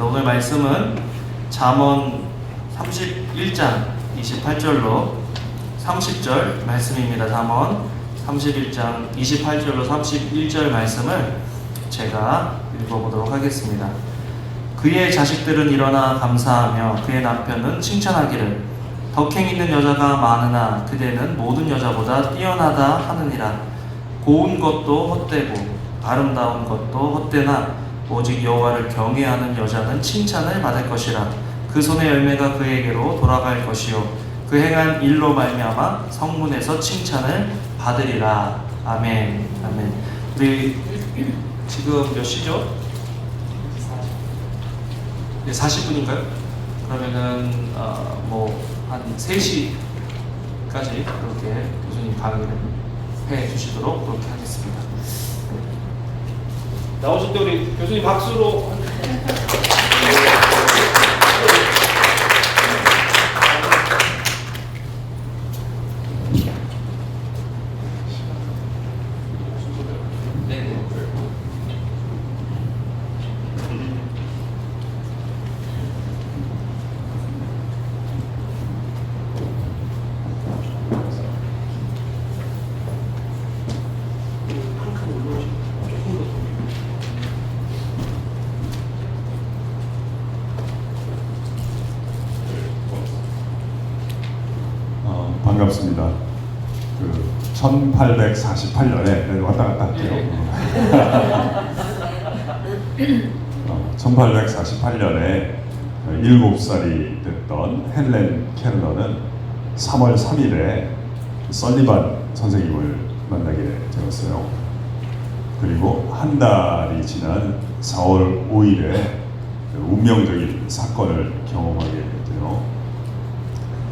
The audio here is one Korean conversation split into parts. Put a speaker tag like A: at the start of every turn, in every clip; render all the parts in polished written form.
A: 하겠습니다. 오늘 말씀은 잠언 31장 28절로 30절 말씀입니다. 잠언 31장 28절로 31절 말씀을 제가 읽어보도록 하겠습니다. 그의 자식들은 일어나 감사하며 그의 남편은 칭찬하기를 덕행 있는 여자가 많으나 그대는 모든 여자보다 뛰어나다 하느니라. 고운 것도 헛되고 아름다운 것도 헛되나 오직 여호와를 경외하는 여자는 칭찬을 받을 것이라. 그 손의 열매가 그에게로 돌아갈 것이요 그 행한 일로 말미암아 성문에서 칭찬을 받으리라. 아멘. 아멘. 우리 지금 몇 시죠? 40분인가요? 그러면은 한 3시까지 그렇게 교수님 강의를 해 주시도록 그렇게 하겠습니다. 나오실 때 우리 교수님 박수로
B: 반갑습니다. 1848년에 왔다 갔다 할게요. 1848년에 7살이 됐던 헬렌 켈러는 3월 3일에 설리반 선생님을 만나게 되었어요. 그리고 한 달이 지난 4월 5일에 운명적인 사건을 경험하게 돼요.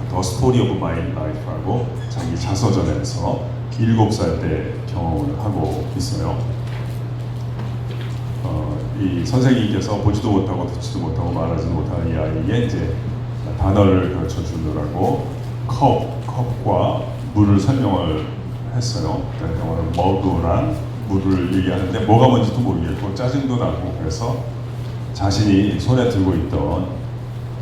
B: 더 스토리 오브 마이 라이프라고 자기 자서전에서 7살 때 경험을 하고 있어요. 이 선생님께서 보지도 못하고 듣지도 못하고 말하지도 못하는 이 아이에게 이제 단어를 가르쳐 주느라고 컵과 물을 설명을 했어요. 영어로 머그랑 물을 얘기하는데 뭐가 뭔지도 모르겠고 짜증도 나고, 그래서 자신이 손에 들고 있던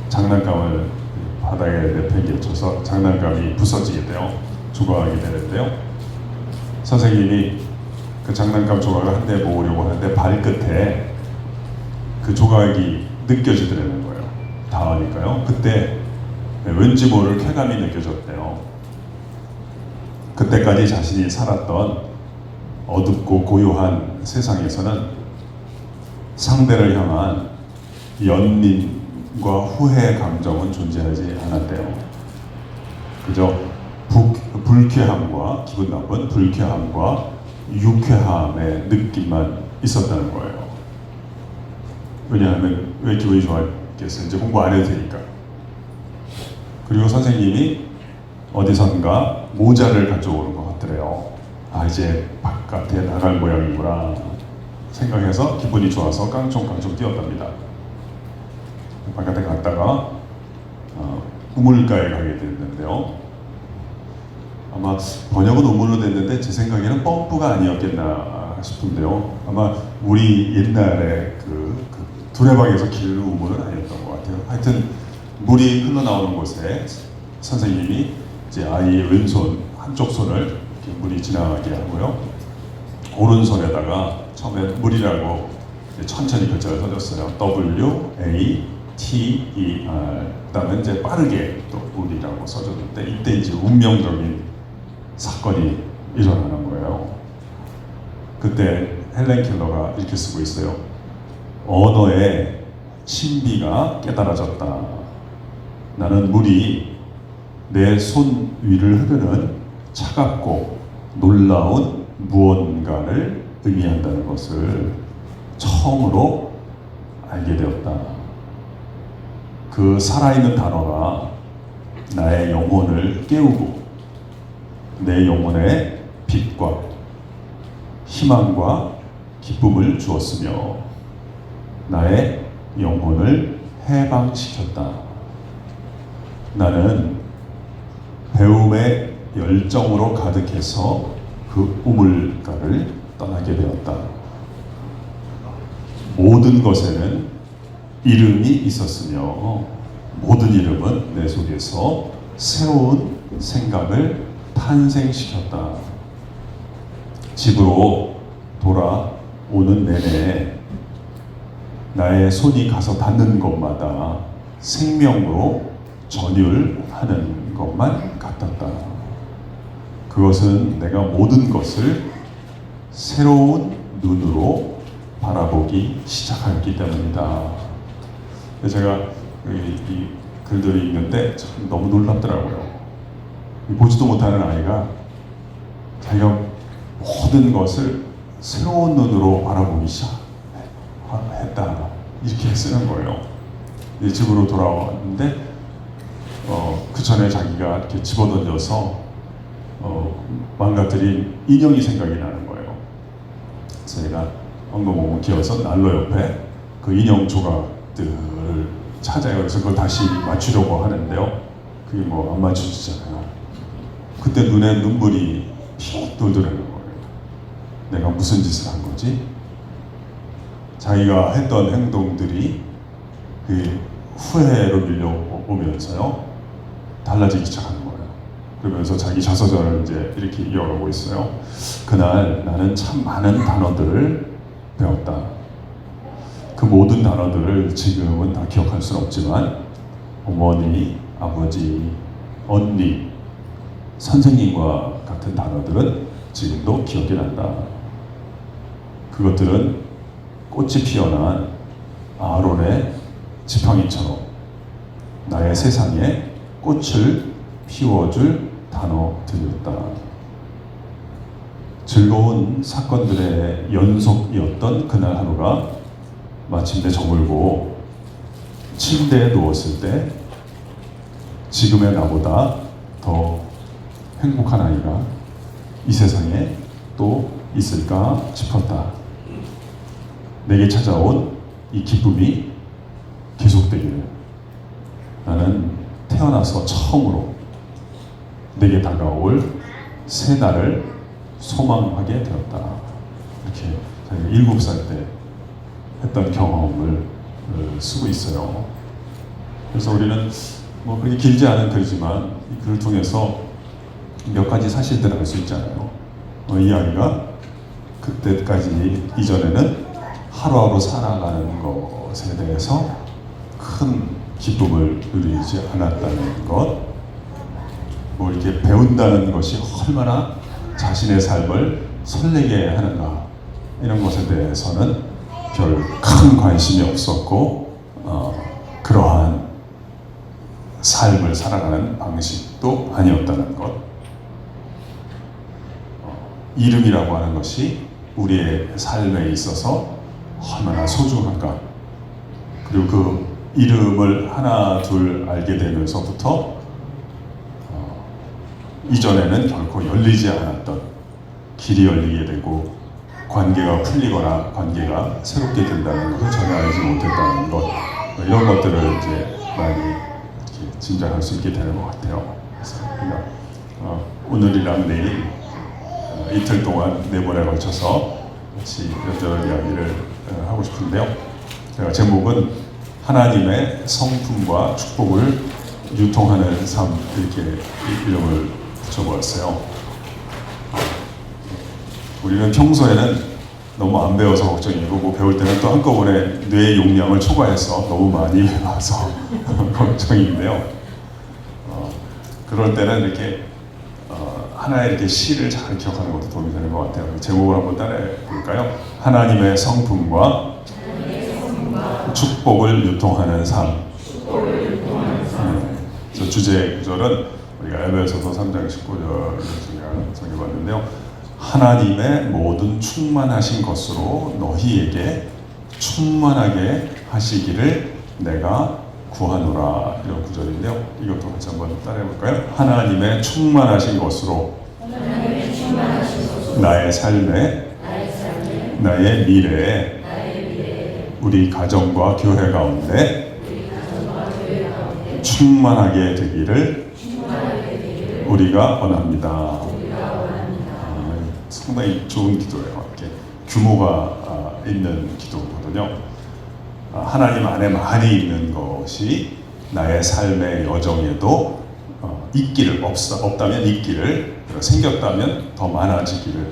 B: 장난감을 바닥에 내팽개쳐서 장난감이 부서지게 돼요. 조각이 되는데요. 선생님이 그 장난감 조각을 한 대 모으려고 하는데 발끝에 그 조각이 느껴지더라는 거예요. 닿으니까요. 그때 왠지 모를 쾌감이 느껴졌대요. 그때까지 자신이 살았던 어둡고 고요한 세상에서는 상대를 향한 연민과 후회 감정은 존재하지 않았대요. 그저 불쾌함과, 기분 나쁜 불쾌함과 유쾌함의 느낌만 있었다는 거예요. 왜냐하면 왜 기분이 좋았겠어요? 이제 공부 안 해도 되니까. 그리고 선생님이 어디선가 모자를 가져오는 것 같더래요. 아, 이제 바깥에 나갈 모양이구나 생각해서 기분이 좋아서 깡총깡총 뛰었답니다. 바깥에 갔다가 우물가에 가게 됐는데요. 아마 번역은 우물로 됐는데 제 생각에는 펌프가 아니었겠나 싶은데요. 아마 우리 옛날에 그 두레방에서 기르는 우물은 아니었던 것 같아요. 하여튼 물이 흘러나오는 곳에 선생님이 이제 아이의 왼손 한쪽 손을 이렇게 물이 지나가게 하고요. 오른손에다가 처음에 물이라고 천천히 글자를 써줬어요. W-A-T-E-R. 그다음에 이제 빠르게 또 물이라고 써줬는데, 이때 이제 운명적인 사건이 일어나는 거예요. 그때 헬렌 켈러가 이렇게 쓰고 있어요. 언어의 신비가 깨달아졌다. 나는 물이 내 손 위를 흐르는 차갑고 놀라운 무언가를 의미한다는 것을 처음으로 알게 되었다. 그 살아있는 단어가 나의 영혼을 깨우고 내 영혼에 빛과 희망과 기쁨을 주었으며 나의 영혼을 해방시켰다. 나는 배움의 열정으로 가득해서 그 우물가를 떠나게 되었다. 모든 것에는 이름이 있었으며 모든 이름은 내 속에서 새로운 생각을 탄생시켰다. 집으로 돌아오는 내내 나의 손이 가서 닿는 것마다 생명으로 전율하는 것만 같았다. 그것은 내가 모든 것을 새로운 눈으로 바라보기 시작하였기 때문이다. 제가 이 글들이 있는데 참 너무 놀랍더라고요. 보지도 못하는 아이가 자기가 모든 것을 새로운 눈으로 바라보기 시작했다. 이렇게 쓰는 거예요. 집으로 돌아왔는데 그 전에 자기가 이렇게 집어던져서 망가뜨린 인형이 생각이 나는 거예요. 그래서 제가 엉거멍 기어서 난로 옆에 그 인형 조각들을 찾아요. 그래서 그걸 다시 맞추려고 하는데요. 그게 뭐 안 맞춰지잖아요. 그때 눈에 눈물이 픽 돌더라는 거예요. 내가 무슨 짓을 한 거지? 자기가 했던 행동들이 그 후회로 밀려오면서요 달라지기 시작하는 거예요. 그러면서 자기 자서전을 이제 이렇게 이어가고 있어요. 그날 나는 참 많은 단어들을 배웠다. 그 모든 단어들을 지금은 다 기억할 수는 없지만 어머니, 아버지, 언니, 선생님과 같은 단어들은 지금도 기억이 난다. 그것들은 꽃이 피어난 아론의 지팡이처럼 나의 세상에 꽃을 피워줄 단어들이었다. 즐거운 사건들의 연속이었던 그날 하루가 마침내 저물고 침대에 누웠을 때 지금의 나보다 더 행복한 아이가 이 세상에 또 있을까 싶었다. 내게 찾아온 이 기쁨이 계속되기를 나는 태어나서 처음으로 내게 다가올 새 날을 소망하게 되었다. 이렇게 자기가 7살 때 했던 경험을 쓰고 있어요. 그래서 우리는 뭐 그렇게 길지 않은 글이지만 이 글을 통해서 몇 가지 사실들을 알 수 있잖아요. 이 아이가 그때까지 이전에는 하루하루 살아가는 것에 대해서 큰 기쁨을 누리지 않았다는 것, 뭐 이렇게 배운다는 것이 얼마나 자신의 삶을 설레게 하는가 이런 것에 대해서는 별 큰 관심이 없었고 그러한 삶을 살아가는 방식도 아니었다는 것. 이름이라고 하는 것이 우리의 삶에 있어서 얼마나 소중한가. 그리고 그 이름을 하나 둘 알게 되면서부터 이전에는 결코 열리지 않았던 길이 열리게 되고 관계가 풀리거나 관계가 새롭게 된다는 것을 전혀 알지 못했다는 것, 이런 것들을 이제 많이 이렇게 짐작할 수 있게 되는 것 같아요. 그래서 우리가 오늘이랑 내일 이틀 동안 4번에 걸쳐서 같이 이런저런 이야기를 하고 싶은데요. 제가 제목은 하나님의 성품과 축복을 유통하는 삶, 이렇게 이름을 붙여보았어요. 우리는 평소에는 너무 안 배워서 걱정이고 뭐 배울 때는 또 한꺼번에 뇌 용량을 초과해서 너무 많이 배워서 걱정인데요. 그럴 때는 이렇게 하나의 이렇게 시를 잘 기억하는 것도 도움이 되는 것 같아요. 제목을 한번 따라해 볼까요? 하나님의 성품과 축복을 유통하는 삶. 저 주제 구절은 우리가 에베소서 3장 19절을 제가 정해봤는데요. 하나님의 모든 충만하신 것으로 너희에게 충만하게 하시기를 내가 구하노라, 이런 구절인데요. 이것도 같이 한번 따라해 볼까요? 하나님의 충만하신 것으로 나의 삶에, 나의 미래에, 우리 가정과 교회 가운데 충만하게 되기를 우리가 원합니다. 상당히 좋은 기도예요. 이렇게 규모가 있는 기도거든요. 하나님 안에만이 있는 것이 나의 삶의 여정에도 있기를, 없다면 있기를, 생겼다면 더 많아지기를,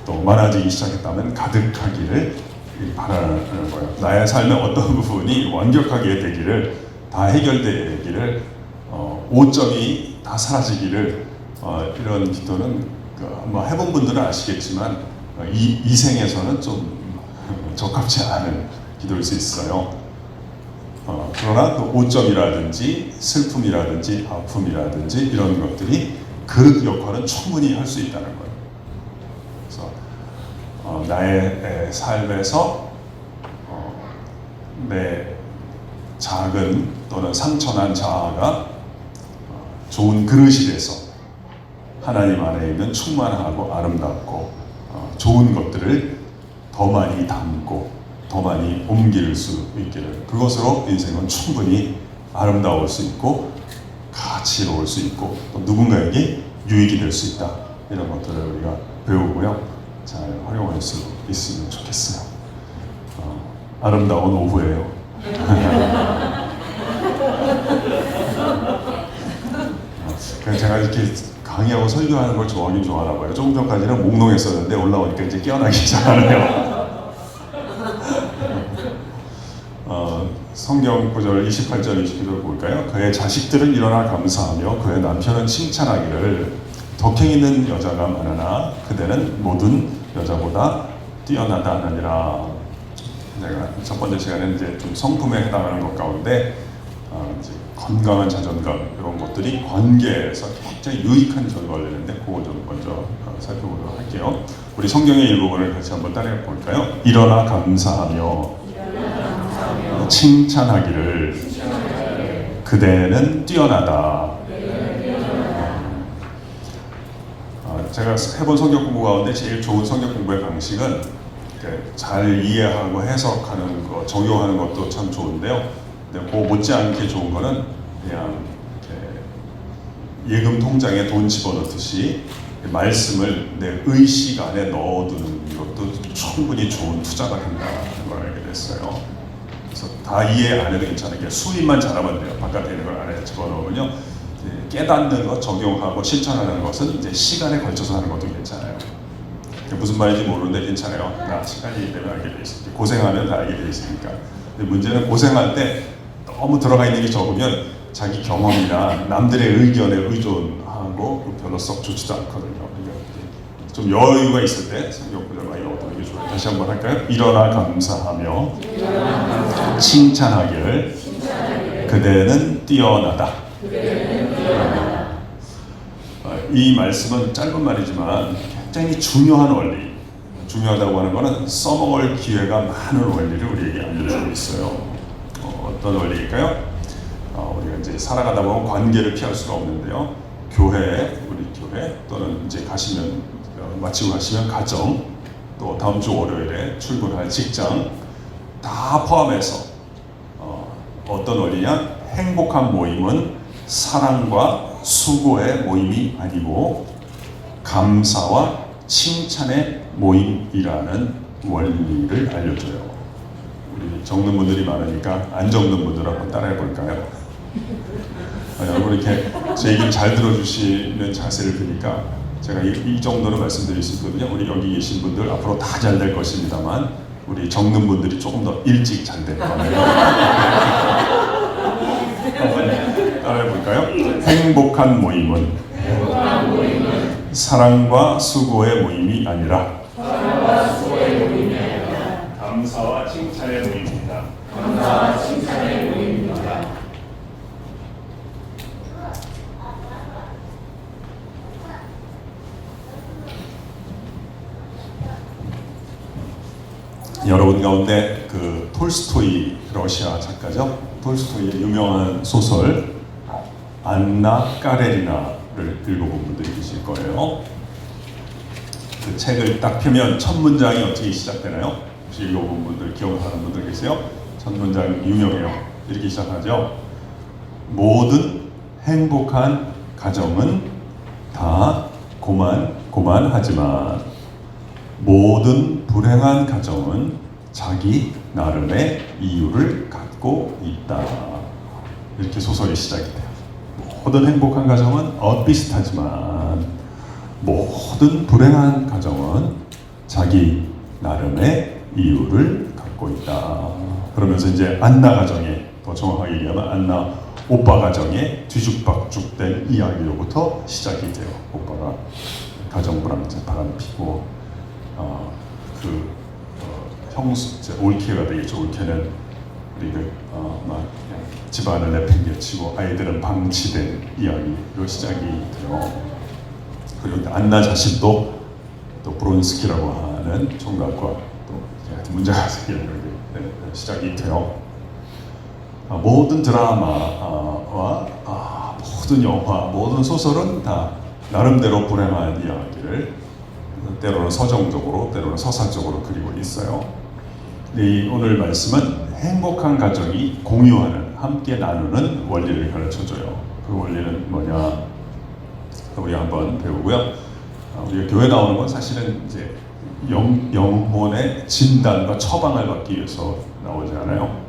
B: 또 많아지기 시작했다면 가득하기를 바라는 거예요. 나의 삶의 어떤 부분이 완벽하게 되기를, 다 해결되기를, 오점이 다 사라지기를, 이런 기도는 뭐 해본 분들은 아시겠지만 이 생에서는 좀 적합치 않은 기도일 수 있어요. 그러나 그 오점이라든지 슬픔이라든지 아픔이라든지 이런 것들이 그 역할은 충분히 할 수 있다는 거예요. 그래서 나의 삶에서 내 작은 또는 상처난 자아가 좋은 그릇이 돼서 하나님 안에 있는 충만하고 아름답고 좋은 것들을 더 많이 담고 더 많이 옮길 수 있기를, 그것으로 인생은 충분히 아름다울 수 있고 가치로울 수 있고 또 누군가에게 유익이 될 수 있다, 이런 것들을 우리가 배우고요, 잘 활용할 수 있으면 좋겠어요. 아름다운 오후예요. 그냥 제가 이렇게 강의하고 설교하는 걸 좋아하긴 좋아하나 봐요. 조금 전까지는 몽롱했었는데 올라오니까 이제 깨어나기 시작하네요. 성경 구절 28절 29절 볼까요? 그의 자식들은 일어나 감사하며 그의 남편은 칭찬하기를, 덕행 있는 여자가 많으나 그대는 모든 여자보다 뛰어나다 하느니라. 제가 첫 번째 시간에 이제 좀 성품에 해당하는 것 가운데 이제 건강한 자존감, 이런 것들이 관계에서 굉장히 유익한 결과를 내는데, 그거 좀 먼저 살펴보도록 할게요. 우리 성경의 일부분을 같이 한번 따라해 볼까요? 일어나 감사하며 칭찬하기를 그대는 뛰어나다. 제가 해본 성경 공부 가운데 제일 좋은 성경 공부의 방식은 잘 이해하고 해석하는 거, 적용하는 것도 참 좋은데요. 근데 그 못지않게 좋은 거는 그냥 예금 통장에 돈 집어넣듯이 말씀을 내 의식 안에 넣어두는 것도 충분히 좋은 투자가 된다는 걸 알게 됐어요. 그래서 다 이해 안 해도 괜찮은 게 수입만 잘하면 돼요. 바깥에 있는 걸 안에 집어넣으면요, 깨닫는 것, 적용하고 실천하는 것은 이제 시간에 걸쳐서 하는 것도 괜찮아요. 무슨 말인지 모르는데 괜찮아요. 다 시간이 되면 알게 돼 있으니까, 고생하면 다 알게 돼 있으니까. 근데 문제는 고생할 때 너무 들어가 있는 게 적으면 자기 경험이나 남들의 의견에 의존하고 별로 썩 좋지도 않거든요. 그러니까 좀 여유가 있을 때 성경 구절 많이 얻는 게 좋아요. 다시 한번 할까요? 일어나 감사하며 칭찬하기를 그대는 뛰어나다. 이 말씀은 짧은 말이지만 굉장히 중요한 원리, 중요하다고 하는 것은 써먹을 기회가 많은 원리를 우리에게 알려주고 있어요. 어떤 원리일까요? 우리가 이제 살아가다 보면 관계를 피할 수가 없는데요. 교회, 우리 교회, 또는 이제 가시면, 마치고 가시면 가정, 또 다음 주 월요일에 출근할 직장, 다 포함해서 어떤 원리냐? 행복한 모임은 사랑과 수고의 모임이 아니고 감사와 칭찬의 모임이라는 원리를 알려줘요. 우리 적는 분들이 많으니까 안 적는 분들 한번 따라해 볼까요? 여러분 이렇게 제 얘기를 잘 들어주시는 자세를 보니까 제가 이 정도는 말씀드릴 수 있거든요. 우리 여기 계신 분들 앞으로 다 잘 될 것입니다만 우리 적는 분들이 조금 더 일찍 잘 될 거예요. 한번 따라해 볼까요? 행복한 모임은 사랑과 수고의 모임이 아니라 감사와 칭찬의 모임입니다. 여러분 가운데 그 톨스토이, 러시아 작가죠. 톨스토이의 유명한 소설 안나 까레리나를 읽어본 분들이 계실 거예요. 그 책을 딱 펴면 첫 문장이 어떻게 시작되나요? 혹시 읽어본 분들, 기억하는 분들 계세요? 첫 문장 유명해요. 이렇게 시작하죠. 모든 행복한 가정은 다 고만하지만 모든 불행한 가정은 자기 나름의 이유를 갖고 있다. 이렇게 소설이 시작이 돼요. 모든 행복한 가정은 엇비슷하지만 모든 불행한 가정은 자기 나름의 이유를 갖고 있다. 그러면서 이제 안나 가정에, 더 정확하게 얘기하면 안나 오빠 가정에 뒤죽박죽된 이야기로부터 시작이 돼요. 오빠가 가정 바람 피고 형수, 올케가 되겠죠. 올케는 막 집안을 내팽개치고 아이들은 방치된 이야기로 시작이 돼요. 그리고 안나 자신도 또 브론스키라고 하는 총각과 또 문제가 생기는 시작이 돼요. 모든 드라마와 모든 영화, 모든 소설은 다 나름대로 불행한 이야기를 때로는 서정적으로, 때로는 서사적으로 그리고 있어요. 이 오늘 말씀은 행복한 가정이 공유하는, 함께 나누는 원리를 가르쳐줘요. 그 원리는 뭐냐? 우리 한번 배우고요. 우리가 교회 나오는 건 사실은 이제 영혼의 진단과 처방을 받기 위해서 나오지 않아요.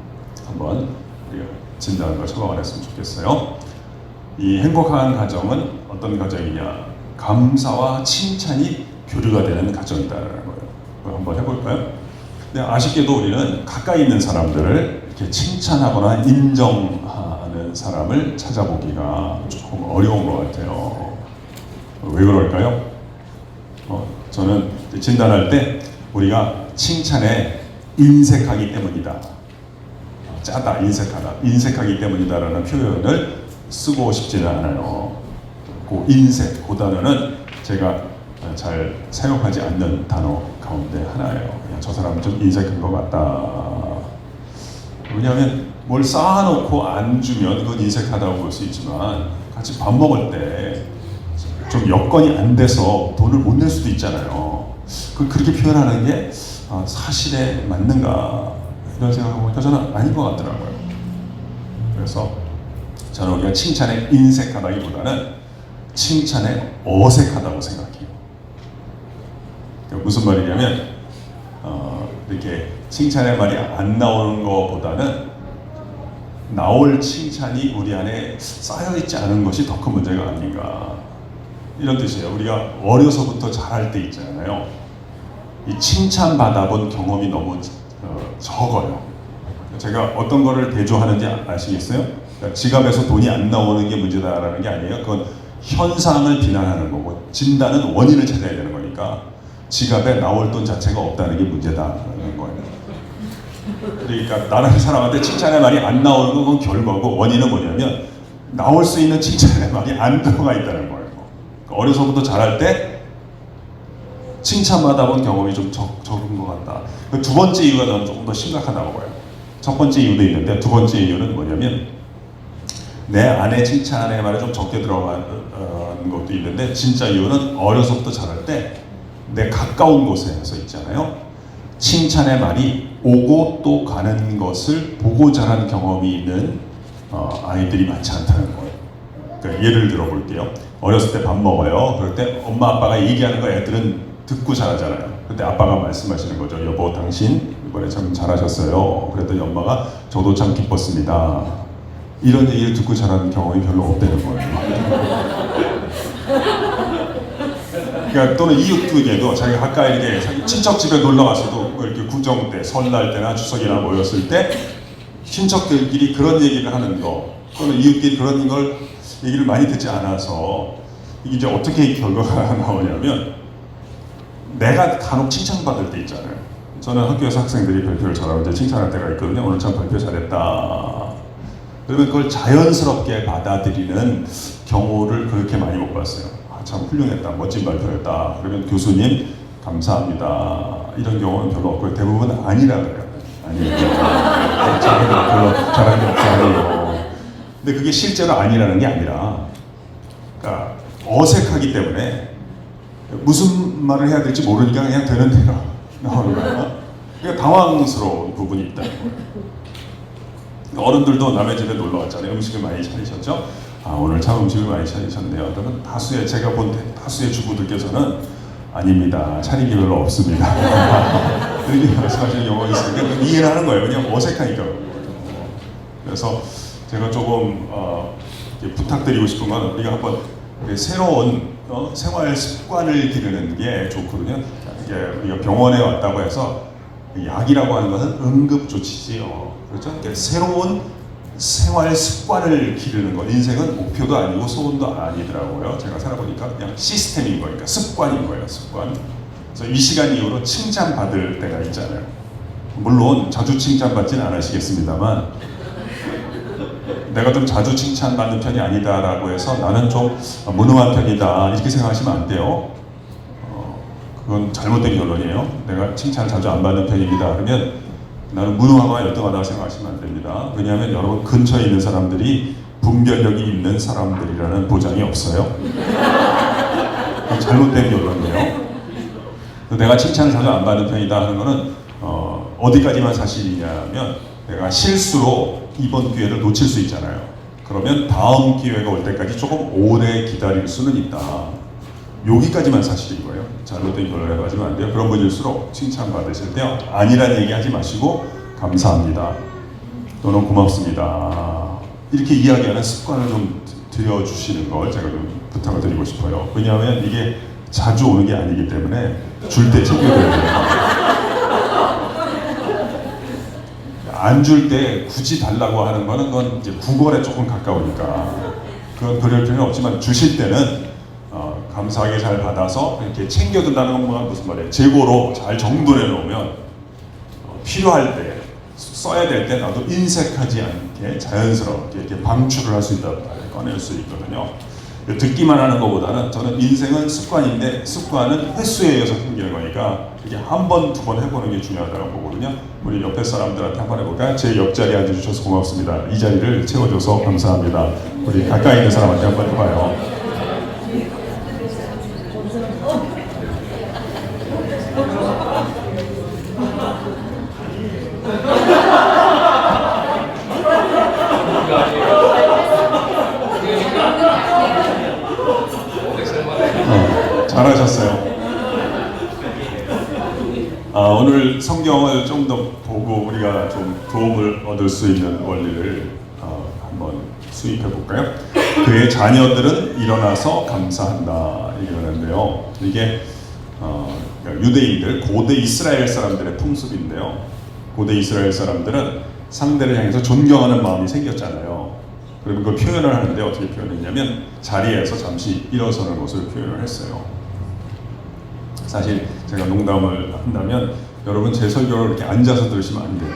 B: 한번 우리가 진단과 처방을 했으면 좋겠어요. 이 행복한 가정은 어떤 가정이냐? 감사와 칭찬이 교류가 되는 가정이다라는 거예요. 그걸 한번 해볼까요? 근데 아쉽게도 우리는 가까이 있는 사람들을 이렇게 칭찬하거나 인정하는 사람을 찾아보기가 조금 어려운 것 같아요. 왜 그럴까요? 저는 진단할 때 우리가 칭찬에 인색하기 때문이다. 짜다, 인색하다. 인색하기 때문이다라는 표현을 쓰고 싶지는 않아요. 그 인색, 그 단어는 제가 잘 사용하지 않는 단어 가운데 하나예요. 그냥 저 사람은 좀 인색한 것 같다. 왜냐하면 뭘 쌓아놓고 안 주면 그건 인색하다고 볼 수 있지만 같이 밥 먹을 때 좀 여건이 안 돼서 돈을 못 낼 수도 있잖아요. 그렇게 표현하는 게 사실에 맞는가 이런 생각을 해보니까 저는 아닌 것 같더라고요. 그래서 저는 우리가 칭찬에 인색하다기보다는 칭찬에 어색하다고 생각해요. 무슨 말이냐면 이렇게 칭찬의 말이 안 나오는 것보다는 나올 칭찬이 우리 안에 쌓여있지 않은 것이 더 큰 문제가 아닌가 이런 뜻이에요. 우리가 어려서부터 잘할 때 있잖아요. 이 칭찬 받아본 경험이 너무 적어요. 제가 어떤 거를 대조하는지 아시겠어요? 그러니까 지갑에서 돈이 안 나오는 게 문제다라는 게 아니에요. 그건 현상을 비난하는 거고 진단은 원인을 찾아야 되는 거니까 지갑에 나올 돈 자체가 없다는 게 문제다라는 거예요. 그러니까 다른 사람한테 칭찬의 말이 안 나오는 건 결과고 원인은 뭐냐면 나올 수 있는 칭찬의 말이 안 들어가 있다는 거예요. 어려서부터 잘할 때 칭찬받아본 경험이 좀 적은 것 같다. 두 번째 이유가 저는 조금 더 심각하다고 봐요. 첫 번째 이유도 있는데 두 번째 이유는 뭐냐면 내 안에 칭찬의 말이 좀 적게 들어가는 것도 있는데 진짜 이유는 어려서부터 잘할 때 내 가까운 곳에서 있잖아요. 칭찬의 말이 오고 또 가는 것을 보고 자란 경험이 있는 아이들이 많지 않다는 거예요. 그러니까 예를 들어 볼게요. 어렸을 때 밥 먹어요. 그럴 때 엄마 아빠가 얘기하는 거 애들은 듣고 자라잖아요. 그때 아빠가 말씀하시는 거죠. 여보 당신 이번에 참 잘하셨어요. 그랬더니 엄마가 저도 참 기뻤습니다. 이런 얘기를 듣고 자라는 경험이 별로 없다는 거예요. 그러니까 또는 이웃에게도 자기가 가까이 이렇게 자기 친척 집에 놀러 갔어도 이렇게 구정 때, 설날 때나 추석이나 모였을 때 친척들끼리 그런 얘기를 하는 거 또는 이웃끼리 그런 걸 얘기를 많이 듣지 않아서 이게 이제 어떻게 결과가 나오냐면 내가 간혹 칭찬받을 때 있잖아요. 저는 학교에서 학생들이 발표를 잘하고 이제 칭찬할 때가 있거든요. 오늘 참 발표 잘했다. 그러면 그걸 자연스럽게 받아들이는 경우를 그렇게 많이 못 봤어요. 참 훌륭했다, 멋진 발표였다. 그러면 교수님 감사합니다. 이런 경우는 별로 없고요. 대부분 아니라 그래요. 아니에요. 자기가 별로 잘한 게 없어요. 근데 그게 실제로 아니라는 게 아니라, 그러니까 어색하기 때문에 무슨 말을 해야 될지 모르니까 그냥 되는 대로 나오는 거예요. 그러니까 당황스러운 부분이 있다는 거예요. 어른들도 남의 집에 놀러 왔잖아요. 음식을 많이 차리셨죠? 오늘 참 음식을 많이 차리셨네요. 그러면 제가 본 다수의 주부들께서는 아닙니다. 차린 게 별로 없습니다. 이렇게 말씀하시는 경우가 있으니까 이해를 하는 거예요. 그냥 어색하니까. 그래서 제가 조금 부탁드리고 싶은 건 우리가 한번 새로운 생활 습관을 기르는 게 좋거든요. 이게 우리가 병원에 왔다고 해서 약이라고 하는 것은 응급조치지요. 그렇죠? 그러니까 새로운 생활 습관을 기르는 것, 인생은 목표도 아니고 소원도 아니더라고요. 제가 살아보니까 그냥 시스템인 거니까 습관인 거예요. 습관. 그래서 이 시간 이후로 칭찬받을 때가 있잖아요. 물론 자주 칭찬받지는 않으시겠습니다만 내가 좀 자주 칭찬받는 편이 아니다라고 해서 나는 좀 무능한 편이다 이렇게 생각하시면 안 돼요. 그건 잘못된 결론이에요. 내가 칭찬을 자주 안 받는 편입니다. 그러면 나는 무능하거나 열등하다고 생각하시면 안 됩니다. 왜냐하면 여러분 근처에 있는 사람들이 분별력이 있는 사람들이라는 보장이 없어요. 잘못된 결론이에요. 내가 칭찬을 자주 안 받는 편이다 하는 거는 어디까지만 사실이냐면 내가 실수로 이번 기회를 놓칠 수 있잖아요. 그러면 다음 기회가 올 때까지 조금 오래 기다릴 수는 있다. 여기까지만 사실인 거예요. 잘못된 결론을 가지면 안 돼요. 그런 분일수록 칭찬받으실 때 아니란 얘기 하지 마시고 감사합니다. 또는 고맙습니다. 이렇게 이야기하는 습관을 좀 들여주시는 걸 제가 좀 부탁을 드리고 싶어요. 왜냐하면 이게 자주 오는 게 아니기 때문에 줄 때 챙겨드려야 돼요. 안 줄 때 굳이 달라고 하는 거는 그건 이제 구걸에 조금 가까우니까 그건 그럴 필요는 없지만 주실 때는 감사하게 잘 받아서 이렇게 챙겨둔다는 건 무슨 말이에요? 재고로 잘 정돈해 놓으면 필요할 때 써야 될 때 나도 인색하지 않게 자연스럽게 이렇게 방출을 할 수 있다, 꺼낼 수 있거든요. 듣기만 하는 것보다는 저는 인생은 습관인데 습관은 횟수에 의해서 생기는 거니까 이게 한 번, 두 번 해보는 게 중요하다고 보거든요. 우리 옆에 사람들한테 한번 해볼까요? 제 옆자리에 앉아주셔서 고맙습니다. 이 자리를 채워줘서 감사합니다. 우리 가까이 있는 사람한테 한번 해봐요. 잘하셨어요. 오늘 성경을 좀 더 보고 우리가 좀 도움을 얻을 수 있는 원리를 한번 수입해 볼까요? 그의 자녀들은 일어나서 감사한다 이러는데요. 이게 유대인들, 고대 이스라엘 사람들의 풍습인데요. 고대 이스라엘 사람들은 상대를 향해서 존경하는 마음이 생겼잖아요. 그리고 그걸 표현을 하는데 어떻게 표현했냐면 자리에서 잠시 일어서는 것을 표현을 했어요. 사실 제가 농담을 한다면 여러분 제 설교를 이렇게 앉아서 들으시면 안 돼요.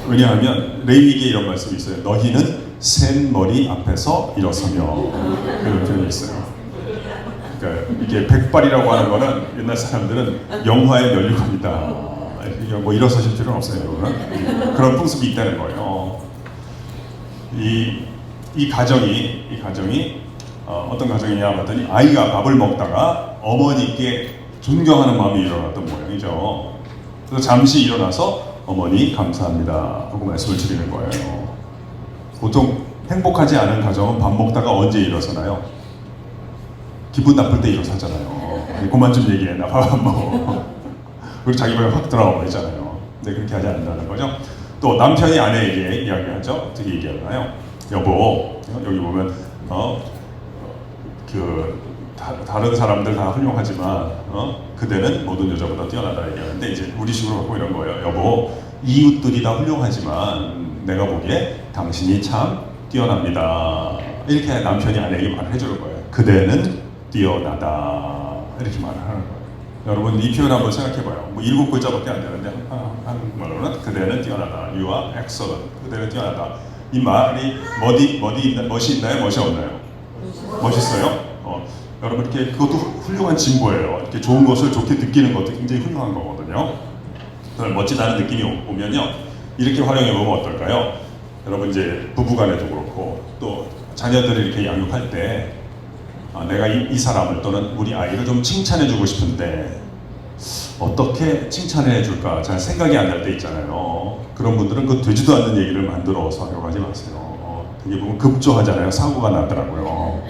B: 왜냐하면 레위기에 이런 말씀이 있어요. 너희는 센 머리 앞에서 일어서며 이런 표현이 있어요. 그러니까 이게 백발이라고 하는 거는 옛날 사람들은 영화의 면류관이다. 뭐 일어서실 필요는 없어요, 여러분. 그런 풍습이 있다는 거예요. 이 가정이 어떤 가정이냐 봤더니 아이가 밥을 먹다가 어머니께 존경하는 마음이 일어났던 모양이죠. 그래서 잠시 일어나서 어머니 감사합니다 하고 말씀을 드리는 거예요. 보통 행복하지 않은 가정은 밥 먹다가 언제 일어서나요? 기분 나쁠 때 일어서잖아요. 그만 좀 얘기해, 나 밥 안 먹어. 그리고 자기 방에 확 들어가 버리잖아요. 근데 그렇게 하지 않는다는 거죠. 또 남편이 아내에게 이야기하죠. 어떻게 얘기하나요? 여보, 여기 보면 다른 사람들 다 훌륭하지만 그대는 모든 여자보다 뛰어나다 얘기하는데 이제 우리식으로 갖고 이런 거예요. 여보, 이웃들이 다 훌륭하지만 내가 보기에 당신이 참 뛰어납니다. 이렇게 남편이 아내에게 말을 해주는 거예요. 그대는 뛰어나다 이렇게 말을 하는 거예요. 여러분 이 표현 한번 생각해봐요. 뭐 7글자밖에 안 되는데 한국말로는 그대는 뛰어나다. You are excellent. 그대는 뛰어나다. 이 말이 멋이 있나요? 멋이 없나요? 멋있어요? 여러분 이렇게 그것도 훌륭한 진보예요. 이렇게 좋은 것을 좋게 느끼는 것도 굉장히 훌륭한 거거든요. 멋지다는 느낌이 오면요, 이렇게 활용해 보면 어떨까요? 여러분 이제 부부간에도 그렇고 또 자녀들을 이렇게 양육할 때 내가 이 사람을 또는 우리 아이를 좀 칭찬해주고 싶은데 어떻게 칭찬해 줄까 잘 생각이 안 날 때 있잖아요. 그런 분들은 그 되지도 않는 얘기를 만들어서 하려고 하지 마세요. 되게 보면 급조하잖아요. 사고가 나더라고요.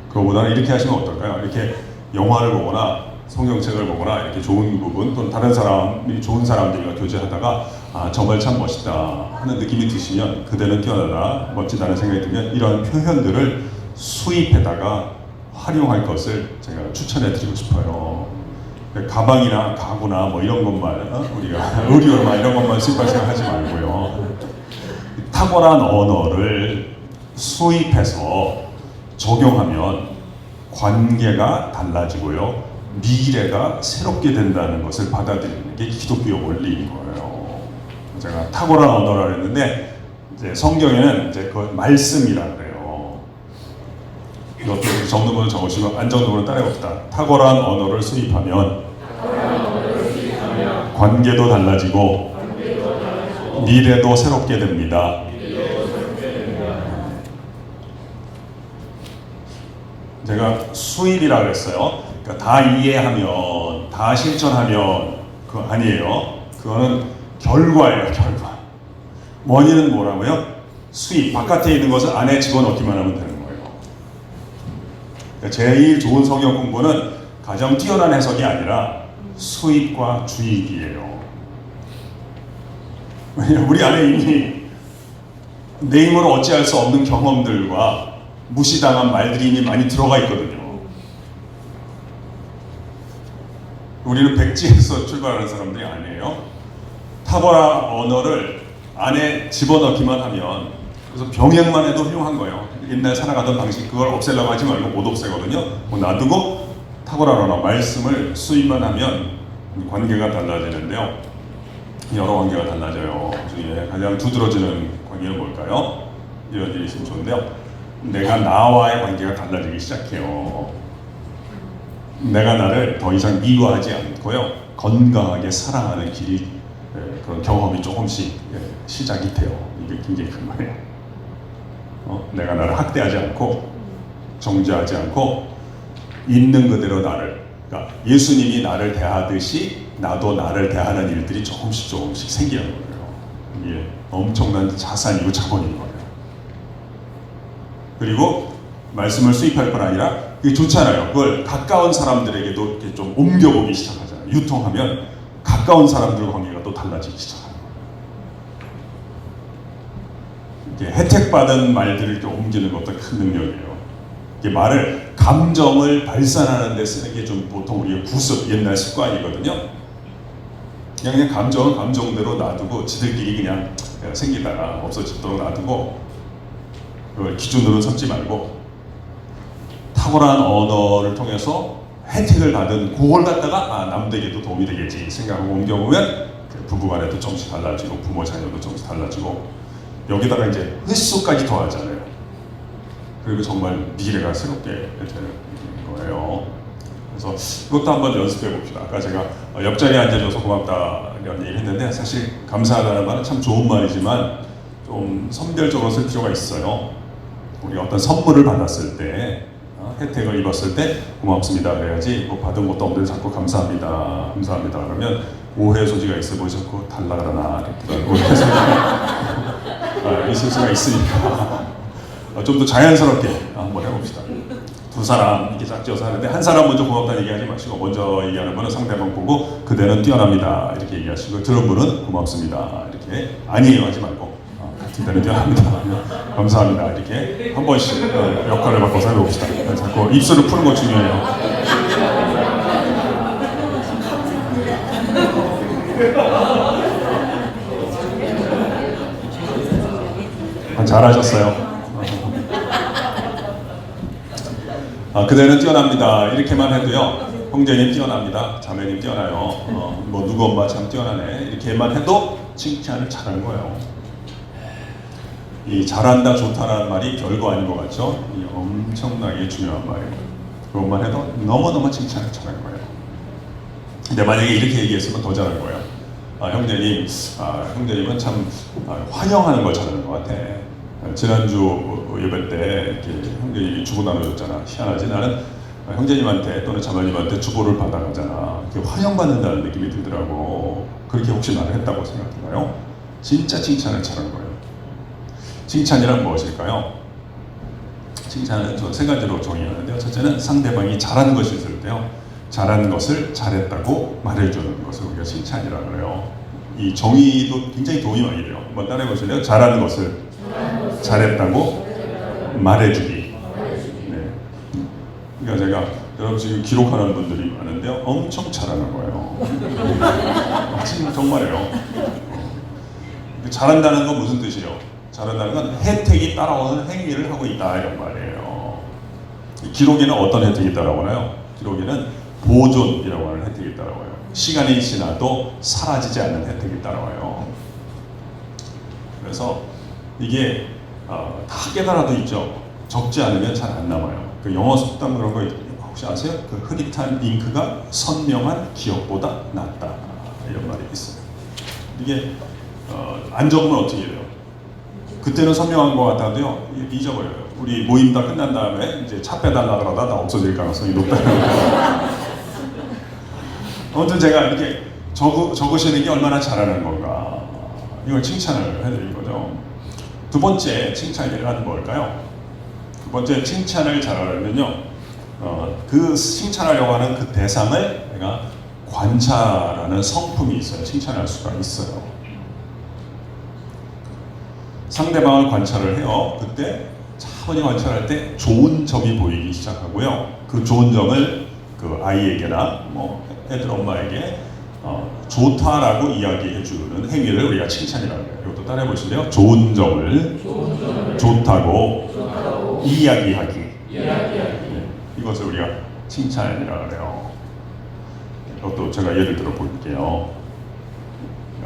B: 그거보다는 이렇게 하시면 어떨까요? 이렇게 영화를 보거나 성경책을 보거나 이렇게 좋은 부분 또는 다른 사람이 좋은 사람들과 교제하다가 아 정말 참 멋있다 하는 느낌이 드시면 그대는 뛰어나다 멋지다는 생각이 들면 이런 표현들을 수입해다가 활용할 것을 제가 추천해 드리고 싶어요. 가방이나 가구나 뭐 이런 것만 우리가 의류나 이런 것만 수입할 생각하지 말고요. 탁월한 언어를 수입해서 적용하면 관계가 달라지고요. 미래가 새롭게 된다는 것을 받아들이는 게 기독교 원리인 거예요. 제가 탁월한 언어라 했는데 이제 성경에는 이제 그 말씀이라 그래요. 이것도 정도문을 적으시면 안정도문을 따라해봅시다. 탁월한 언어를 수입하면 관계도 달라지고 미래도 새롭게 됩니다. 제가 수입이라 그랬어요. 그러니까 다 이해하면, 다 실천하면 그거 아니에요. 그거는 결과예요, 결과. 원인은 뭐라고요? 수입. 바깥에 있는 것을 안에 집어넣기만 하면 되는 거예요. 그러니까 제일 좋은 성경 공부는 가장 뛰어난 해석이 아니라 수입과 주입이에요. 왜냐면 우리 안에 이미 내 힘으로 어찌할 수 없는 경험들과 무시당한 말들이 이미 많이 들어가 있거든요. 우리는 백지에서 출발하는 사람들이 아니에요. 탁월한 언어를 안에 집어넣기만 하면 그래서 병행만 해도 훌륭한 거예요. 옛날 살아가던 방식 그걸 없애려고 하지 말고 못 없애거든요. 놔두고 탁월한 언어 말씀을 수입만 하면 관계가 달라지는데요. 여러 관계가 달라져요. 그중에 가장 두드러지는 관계는 뭘까요? 이런 일이 있으면 좋은데요. 내가 나와의 관계가 달라지기 시작해요. 내가 나를 더 이상 미워하지 않고요. 건강하게 사랑하는 길이 그런 경험이 조금씩 시작이 돼요. 이게 굉장히 큰 거예요. 내가 나를 학대하지 않고 정죄하지 않고 있는 그대로 나를 그러니까 예수님이 나를 대하듯이 나도 나를 대하는 일들이 조금씩 생기는 거예요. 이게 엄청난 자산이고 자본인 거예요. 그리고 말씀을 수입할 건 아니라 그게 좋잖아요. 그걸 가까운 사람들에게도 이렇게 좀 옮겨보기 시작하잖아요. 유통하면 가까운 사람들과 관계가 또 달라지기 시작하는 거예요. 이게 혜택받은 말들을 이렇게 옮기는 것도 큰 능력이에요. 이게 말을 감정을 발산하는 데 쓰는 게 좀 보통 우리의 구습, 옛날 습관이거든요. 그냥 감정은 감정대로 놔두고 지들끼리 그냥 생기다가 없어지도록 놔두고 그걸 기준으로 삼지 말고 탁월한 언어를 통해서 혜택을 받은 그걸 갖다가 남들에게도 도움이 되겠지 생각하고 옮겨보면 부부간에도 조금씩 달라지고 부모 자녀도 조금씩 달라지고 여기다가 이제 횟수까지 더하잖아요. 그리고 정말 미래가 새롭게 되는 거예요. 그래서 이것도 한번 연습해 봅시다. 아까 제가 옆자리에 앉아줘서 고맙다 이런 얘기를 했는데 사실 감사하다는 말은 참 좋은 말이지만 좀 선별적으로 쓸 필요가 있어요. 우리가 어떤 선물을 받았을 때 혜택을 입었을 때 고맙습니다 그래야지 뭐 받은 것도 없는데 자꾸 감사합니다 그러면 오해 소지가 있어 보이셨고 달라 그러나 이렇게 오해 소지가 있을 수가 있으니까 좀 더 자연스럽게 한번 해봅시다. 두 사람 이렇게 짝지어서 하는데 한 사람 먼저 고맙다는 얘기하지 마시고 먼저 얘기하는 분은 상대방 보고 그대는 뛰어납니다 이렇게 얘기하시고 들은 분은 고맙습니다 이렇게 아니에요 하지 말고 그대는 뛰어납니다 감사합니다 이렇게 한 번씩 역할을 바꿔서 해봅시다. 자꾸 입술을 푸는 거 중요해요. 잘하셨어요. 그대는 뛰어납니다 이렇게만 해도요. 형제님 뛰어납니다 자매님 뛰어나요 뭐 누구 엄마 참 뛰어나네 이렇게만 해도 칭찬을 잘하는 거예요. 이 잘한다 좋다라는 말이 별거 아닌 것 같죠? 이 엄청나게 중요한 말이에요. 그것만 해도 너무너무 칭찬을 잘하는 거예요. 근데 만약에 이렇게 얘기했으면 더 잘할 거예요. 형제님은 참 환영하는 걸 잘하는 것 같아. 지난주 예배 때 이렇게 형제님이 주보 나눠줬잖아. 희한하지? 나는 형제님한테 또는 자매님한테 주보를 받아가잖아. 환영받는다는 느낌이 들더라고. 그렇게 혹시 말을 했다고 생각해봐요. 진짜 칭찬을 잘하는 거예요. 칭찬이란 무엇일까요? 칭찬은 저 세 가지로 정의하는데요. 첫째는 상대방이 잘하는 것이 있을 때요. 잘한 것을 잘했다고 말해주는 것을 우리가 칭찬이라고 그래요. 이 정의도 굉장히 도움이 많이 돼요. 한번 따라해 보실래요? 잘하는 것을 잘했다고 말해주기. 네. 그러니까 제가 여러분 지금 기록하는 분들이 많은데요, 엄청 잘하는 거예요. 지금 정말이에요. 잘한다는 건 무슨 뜻이에요? 잘한다는 건 혜택이 따라오는 행위를 하고 있다 이런 말이에요. 기록에는 어떤 혜택이 따라오나요? 기록에는 보존이라고 하는 혜택이 따라와요. 시간이 지나도 사라지지 않는 혜택이 따라와요. 그래서 이게 다 깨달아도 있죠. 적지 않으면 잘 안 남아요. 그 영어 속담 그런 거 혹시 아세요? 그 흐릿한 잉크가 선명한 기억보다 낫다 이런 말이 있어요. 이게 안 적으면 어떻게 해요? 그때는 선명한 것 같아도요 잊어버려요. 우리 모임 다 끝난 다음에 이제 차 빼달라 그러다 다 없어질 가능성이 높다는 아무튼 제가 이렇게 적으시는 게 얼마나 잘하는 건가 이걸 칭찬을 해드린 거죠. 두 번째 칭찬이란 뭘까요? 두 번째 칭찬을 잘하려면요 그 칭찬하려고 하는 그 대상을 내가 관찰하는 성품이 있어요. 칭찬할 수가 있어요. 상대방을 관찰을 해요. 그때 차분히 관찰할 때 좋은 점이 보이기 시작하고요. 그 좋은 점을 그 아이에게나 뭐 애들 엄마에게 좋다라고 이야기해주는 행위를 우리가 칭찬이라고 해요. 이것도 따라해 보실래요? 좋은 점을 좋다고 이야기하기. 네. 이것을 우리가 칭찬이라고 해요. 이것도 제가 예를 들어 볼게요.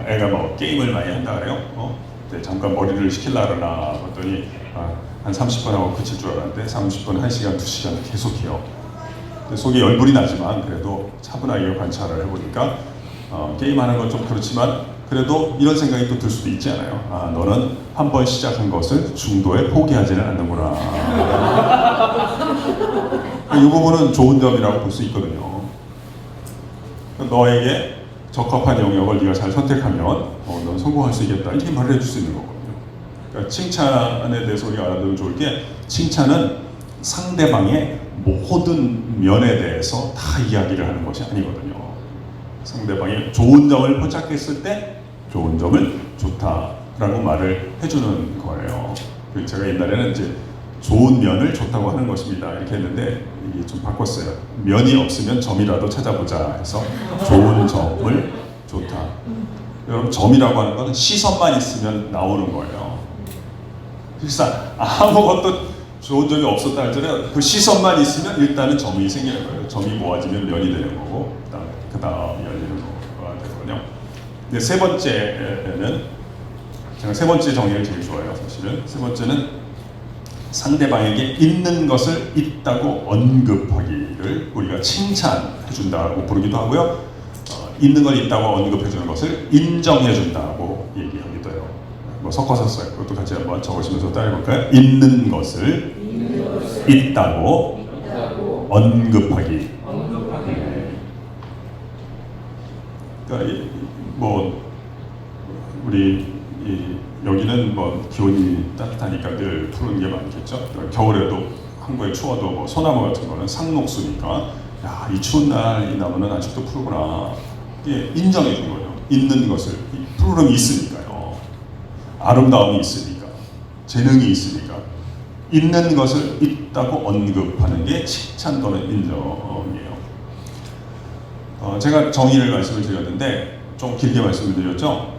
B: 애가 뭐 게임을 많이 한다 그래요. 잠깐 머리를 식힐라 그러나 봤더니 한 30분 하고 그칠 줄 알았는데 30분, 1시간, 2시간 계속해요. 속이 열불이 나지만 그래도 차분하게 관찰을 해보니까 게임하는 건 좀 그렇지만 그래도 이런 생각이 또 들 수도 있지 않아요. 너는 한 번 시작한 것을 중도에 포기하지는 않는구나. 이 부분은 좋은 점이라고 볼 수 있거든요. 너에게 적합한 영역을 네가 잘 선택하면 넌 성공할 수 있겠다 이렇게 말을 해줄 수 있는 거거든요. 그러니까 칭찬에 대해서 우리가 알아두면 좋을 게 칭찬은 상대방의 모든 면에 대해서 다 이야기를 하는 것이 아니거든요. 상대방의 좋은 점을 포착했을 때 좋은 점을 좋다라고 말을 해주는 거예요. 제가 옛날에는 이제 좋은 면을 좋다고 하는 것입니다 이렇게 했는데 이게 좀 바꿨어요. 면이 없으면 점이라도 찾아보자 해서 좋은 점을 좋다. 여러분 점이라고 하는 것은 시선만 있으면 나오는 거예요. 그래서 아무것도 좋은 점이 없었다 할지라도 그 시선만 있으면 일단은 점이 생기는 거예요. 점이 모아지면 면이 되는 거고 그 다음이 열리는 거가 되거든요. 근데 세 번째는 제가 세 번째 정의를 제일 좋아해요. 사실은 세 번째는 상대방에게 있는 것을 있다고 언급하기를 우리가 칭찬해준다고 부르기도 하고요. 있는 걸 있다고 언급해주는 것을 인정해준다고 얘기하기도 해요. 뭐 섞어서 써요. 그것도 같이 한번 적으시면서 따라해볼까요? 있는 것을 있다고 언급하기. 네. 그러니까 뭐 우리 여기는 뭐 기온이 따뜻하니까 늘 푸른 게 많겠죠. 겨울에도 한국에 추워도 뭐 소나무 같은 거는 상록수니까 야, 이 추운 날 이 나무는 아직도 푸르구나. 이게 인정해 준 거예요. 있는 것을 푸르름이 있으니까요. 아름다움이 있으니까 재능이 있으니까 있는 것을 있다고 언급하는 게 칭찬 또는 인정이에요. 제가 정의를 말씀을 드렸는데 좀 길게 말씀을 드렸죠.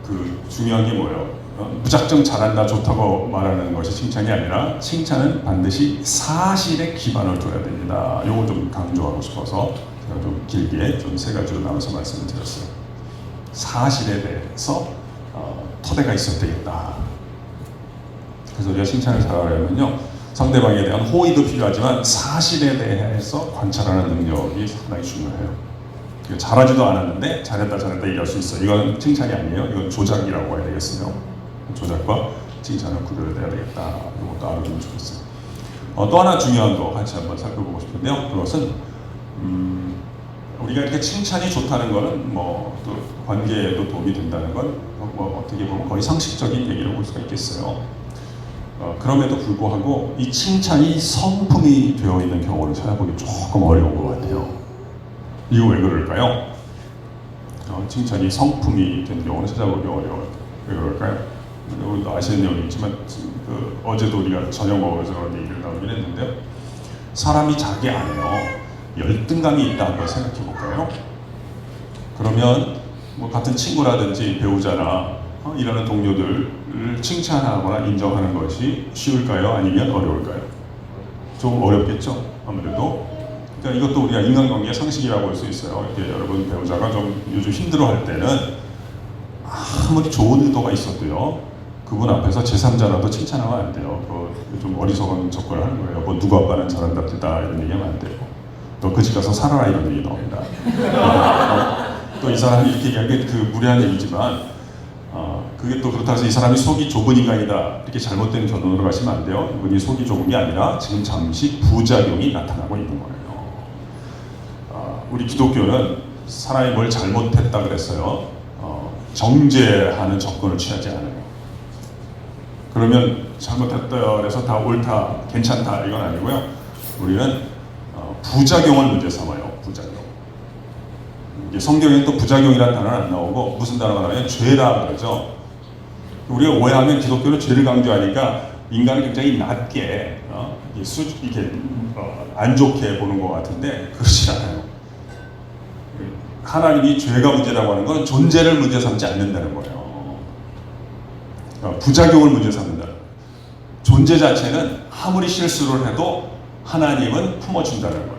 B: 그 중요한 게 뭐예요? 무작정 잘한다 좋다고 말하는 것이 칭찬이 아니라 칭찬은 반드시 사실에 기반을 둬야 됩니다. 이걸 좀 강조하고 싶어서 제가 좀 길게 좀 세 가지로 나눠서 말씀을 드렸어요. 사실에 대해서 토대가 있어야 되겠다. 그래서 우리가 칭찬을 잘하려면요 상대방에 대한 호의도 필요하지만 사실에 대해서 관찰하는 능력이 상당히 중요해요. 잘하지도 않았는데 잘했다 얘기할 수 있어. 이건 칭찬이 아니에요. 이건 조작이라고 해야 되겠어요. 조작과 칭찬을 구별해야 되겠다. 이것도 알아두면 좋겠어요. 또 하나 중요한 거 같이 한번 살펴보고 싶은데요. 그것은 우리가 이렇게 칭찬이 좋다는 거는 뭐 또 관계에도 도움이 된다는 건 뭐 어떻게 보면 거의 상식적인 얘기로 볼 수가 있겠어요. 그럼에도 불구하고 이 칭찬이 성품이 되어 있는 경우를 찾아보기 조금 어려운 것 같아요. 이거 왜 그럴까요? 칭찬이 성품이 된 경우는 찾아보기 어려워요. 왜 그럴까요? 여러분도 아시는 내용이지만 어제도 우리가 저녁 먹으면서 그런 얘기를 나누긴 했는데요. 사람이 자기 안에요 열등감이 있다 한번 생각해 볼까요? 그러면 뭐 같은 친구라든지 배우자나 일하는 동료들을 칭찬하거나 인정하는 것이 쉬울까요? 아니면 어려울까요? 좀 어렵겠죠? 아무래도. 그러니까 이것도 우리가 인간관계의 상식이라고 볼 수 있어요. 이렇게 여러분 배우자가 좀 요즘 힘들어할 때는 아무리 좋은 의도가 있어도요. 그분 앞에서 제3자라도 칭찬하면 안 돼요. 좀 어리석은 접근을 하는 거예요. 뭐 누구 아빠는 잘한답니다 이런 얘기하면 안 돼요. 너 그 집 가서 살아라 이런 얘기 나옵니다. 또 이 사람이 이렇게 얘기한 게 무례한 얘기지만 그게 또 그렇다고 해서 이 사람이 속이 좁은 인간이다 이렇게 잘못된 결론으로 가시면 안 돼요. 이분이 속이 좁은 게 아니라 지금 잠시 부작용이 나타나고 있는 거예요. 우리 기독교는 사람이 뭘 잘못했다 그랬어요. 정죄하는 접근을 취하지 않아요. 그러면 잘못했다 그래서 다 옳다, 괜찮다 이건 아니고요. 우리는 부작용을 문제 삼아요. 부작용. 성경에 또 부작용이라는 단어는 안 나오고 무슨 단어가 나오냐면 죄라 그러죠. 우리가 오해하면 기독교는 죄를 강조하니까 인간을 굉장히 낮게 이렇게 안 좋게 보는 것 같은데 그렇지 않아요. 하나님이 죄가 문제라고 하는 건 존재를 문제 삼지 않는다는 거예요. 부작용을 문제 삼는다. 존재 자체는 아무리 실수를 해도 하나님은 품어준다는 거예요.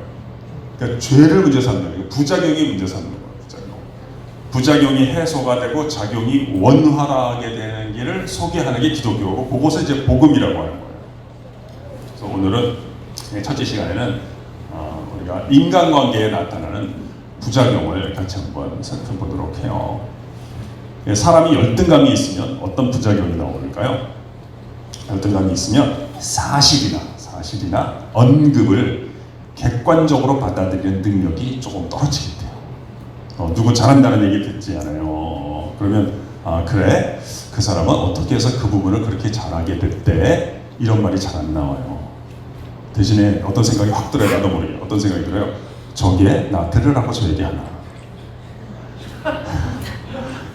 B: 그러니까 죄를 문제 삼는 거예요. 부작용이 문제 삼는 거예요. 부작용이 해소가 되고 작용이 원활하게 되는 길을 소개하는 게 기독교고 그것을 이제 복음이라고 하는 거예요. 그래서 오늘은 첫째 시간에는 우리가 인간관계에 나타나는 부작용을 같이 한번 살펴보도록 해요. 사람이 열등감이 있으면 어떤 부작용이 나올까요? 열등감이 있으면 사실이나 언급을 객관적으로 받아들이는 능력이 조금 떨어지게 돼요. 누구 잘한다는 얘기 듣지 않아요. 그러면 그래? 그 사람은 어떻게 해서 그 부분을 그렇게 잘하게 됐대? 이런 말이 잘 안 나와요. 대신에 어떤 생각이 확 들어요. 나도 모르게. 어떤 생각이 들어요. 저게 나 들으라고 저 얘기하나.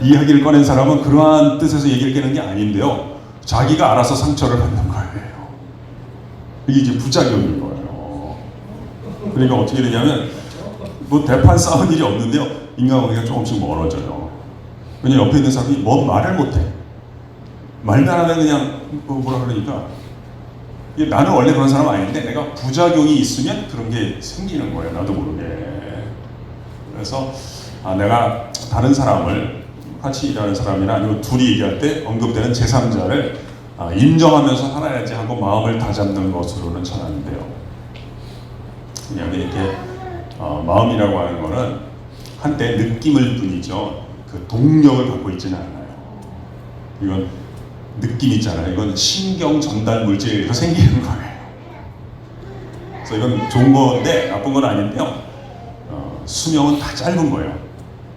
B: 이야기를 꺼낸 사람은 그러한 뜻에서 얘기를 깨는 게 아닌데요. 자기가 알아서 상처를 받는 거예요. 이게 이제 부작용인 거예요. 그러니까 어떻게 되냐면 뭐 대판 싸운 일이 없는데요. 인간관계가 조금씩 멀어져요. 왜냐면 옆에 있는 사람이 뭔 말을 못해. 말도 안 하면 그냥 뭐라 그러니까 나는 원래 그런 사람 아닌데 내가 부작용이 있으면 그런 게 생기는 거예요. 나도 모르게. 그래서 내가 다른 사람을 같이 일하는 사람이나 아니면 둘이 얘기할 때 언급되는 제3자를 인정하면서 살아야지 하고 마음을 다잡는 것으로는 잘 안 돼요. 그냥 이렇게 마음이라고 하는 거는 한때 느낌일 뿐이죠. 그 동력을 갖고 있지는 않아요. 이건 느낌 있잖아요. 이건 신경 전달 물질에 의해서 생기는 거예요. 그래서 이건 좋은 건데 나쁜 건 아닌데요. 수명은 다 짧은 거예요.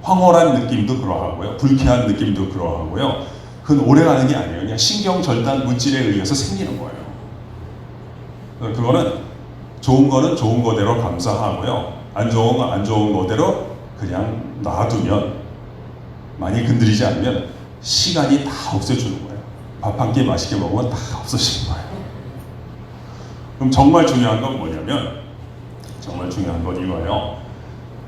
B: 황홀한 느낌도 그러하고요. 불쾌한 느낌도 그러하고요. 그건 오래가는 게 아니에요. 그냥 신경 전달 물질에 의해서 생기는 거예요. 그거는 좋은 거는 좋은 거대로 감사하고요. 안 좋은 건 안 좋은 거대로 그냥 놔두면 많이 건드리지 않으면 시간이 다 없애주는 거예요. 밥 한 끼 맛있게 먹으면 다 없어지는 거예요. 그럼 정말 중요한 건 뭐냐면 정말 중요한 건 이거예요.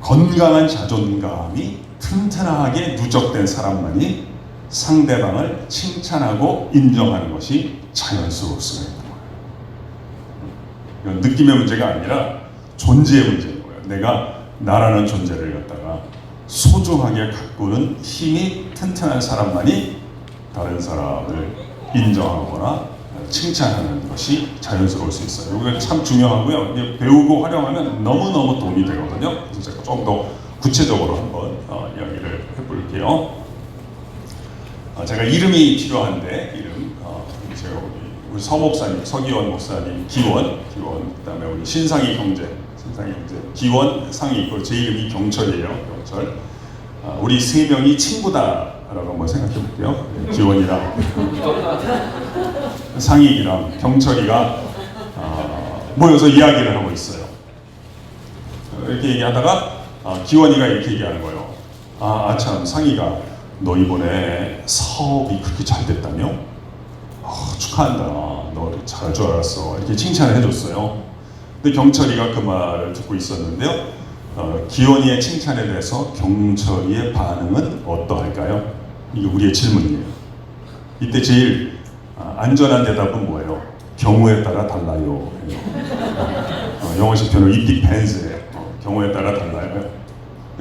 B: 건강한 자존감이 튼튼하게 누적된 사람만이 상대방을 칭찬하고 인정하는 것이 자연스러울 수가 있는 거예요. 이건 느낌의 문제가 아니라 존재의 문제인 거예요. 내가 나라는 존재를 갖다가 소중하게 가꾸는 힘이 튼튼한 사람만이 다른 사람을 인정하거나 칭찬하는 것이 자연스러울 수 있어요. 이게 참 중요하고요. 배우고 활용하면 너무너무 도움이 되거든요. 그래서 제가 좀 더 구체적으로 한번 이야기를 해볼게요. 제가 이름이 필요한데 제가 우리 서 목사님, 서기원 목사님, 기원, 그다음에 우리 신상희 형제, 기원, 상희 있고 제 이름이 경철이에요. 경철. 우리 세 명이 친구다 있을까라고 한번 생각해 볼게요. 기원이랑 상익이랑 경철이가 모여서 이야기를 하고 있어요. 이렇게 얘기하다가 기원이가 이렇게 얘기하는 거예요. 참 상익아, 너 이번에 사업이 그렇게 잘 됐다며? 축하한다. 너 잘할 줄 알았어. 이렇게 칭찬을 해줬어요. 근데 경철이가 그 말을 듣고 있었는데요. 기원이의 칭찬에 대해서 경철이의 반응은 어떠할까요? 이게 우리의 질문이에요. 이때 제일 안전한 대답은 뭐예요? 경우에 따라 달라요. 영어식 표현은 it depends. 경우에 따라 달라요.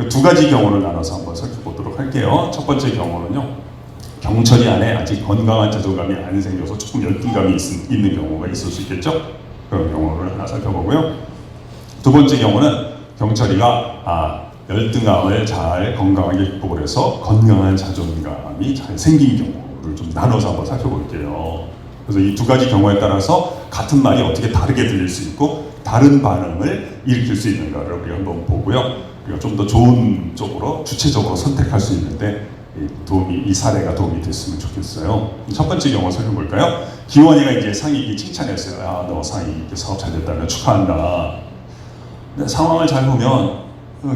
B: 두 가지 경우를 나눠서 한번 살펴보도록 할게요. 첫 번째 경우는요. 경철이 안에 아직 건강한 자존감이 안 생겨서 조금 열등감이 있는 경우가 있을 수 있겠죠? 그런 경우를 하나 살펴보고요. 두 번째 경우는 경철이가 열등감을 잘 건강하게 극복을 해서 건강한 자존감이 잘 생긴 경우를 좀 나눠서 한번 살펴볼게요. 그래서 이 두 가지 경우에 따라서 같은 말이 어떻게 다르게 들릴 수 있고 다른 반응을 일으킬 수 있는가를 우리가 한번 보고요. 우리가 좀 더 좋은 쪽으로 주체적으로 선택할 수 있는데 이 사례가 도움이 됐으면 좋겠어요. 첫 번째 경우 살펴볼까요? 기원이가 이제 상익이 칭찬했어요. 너 상익 사업 잘 됐다며 축하한다. 근데 상황을 잘 보면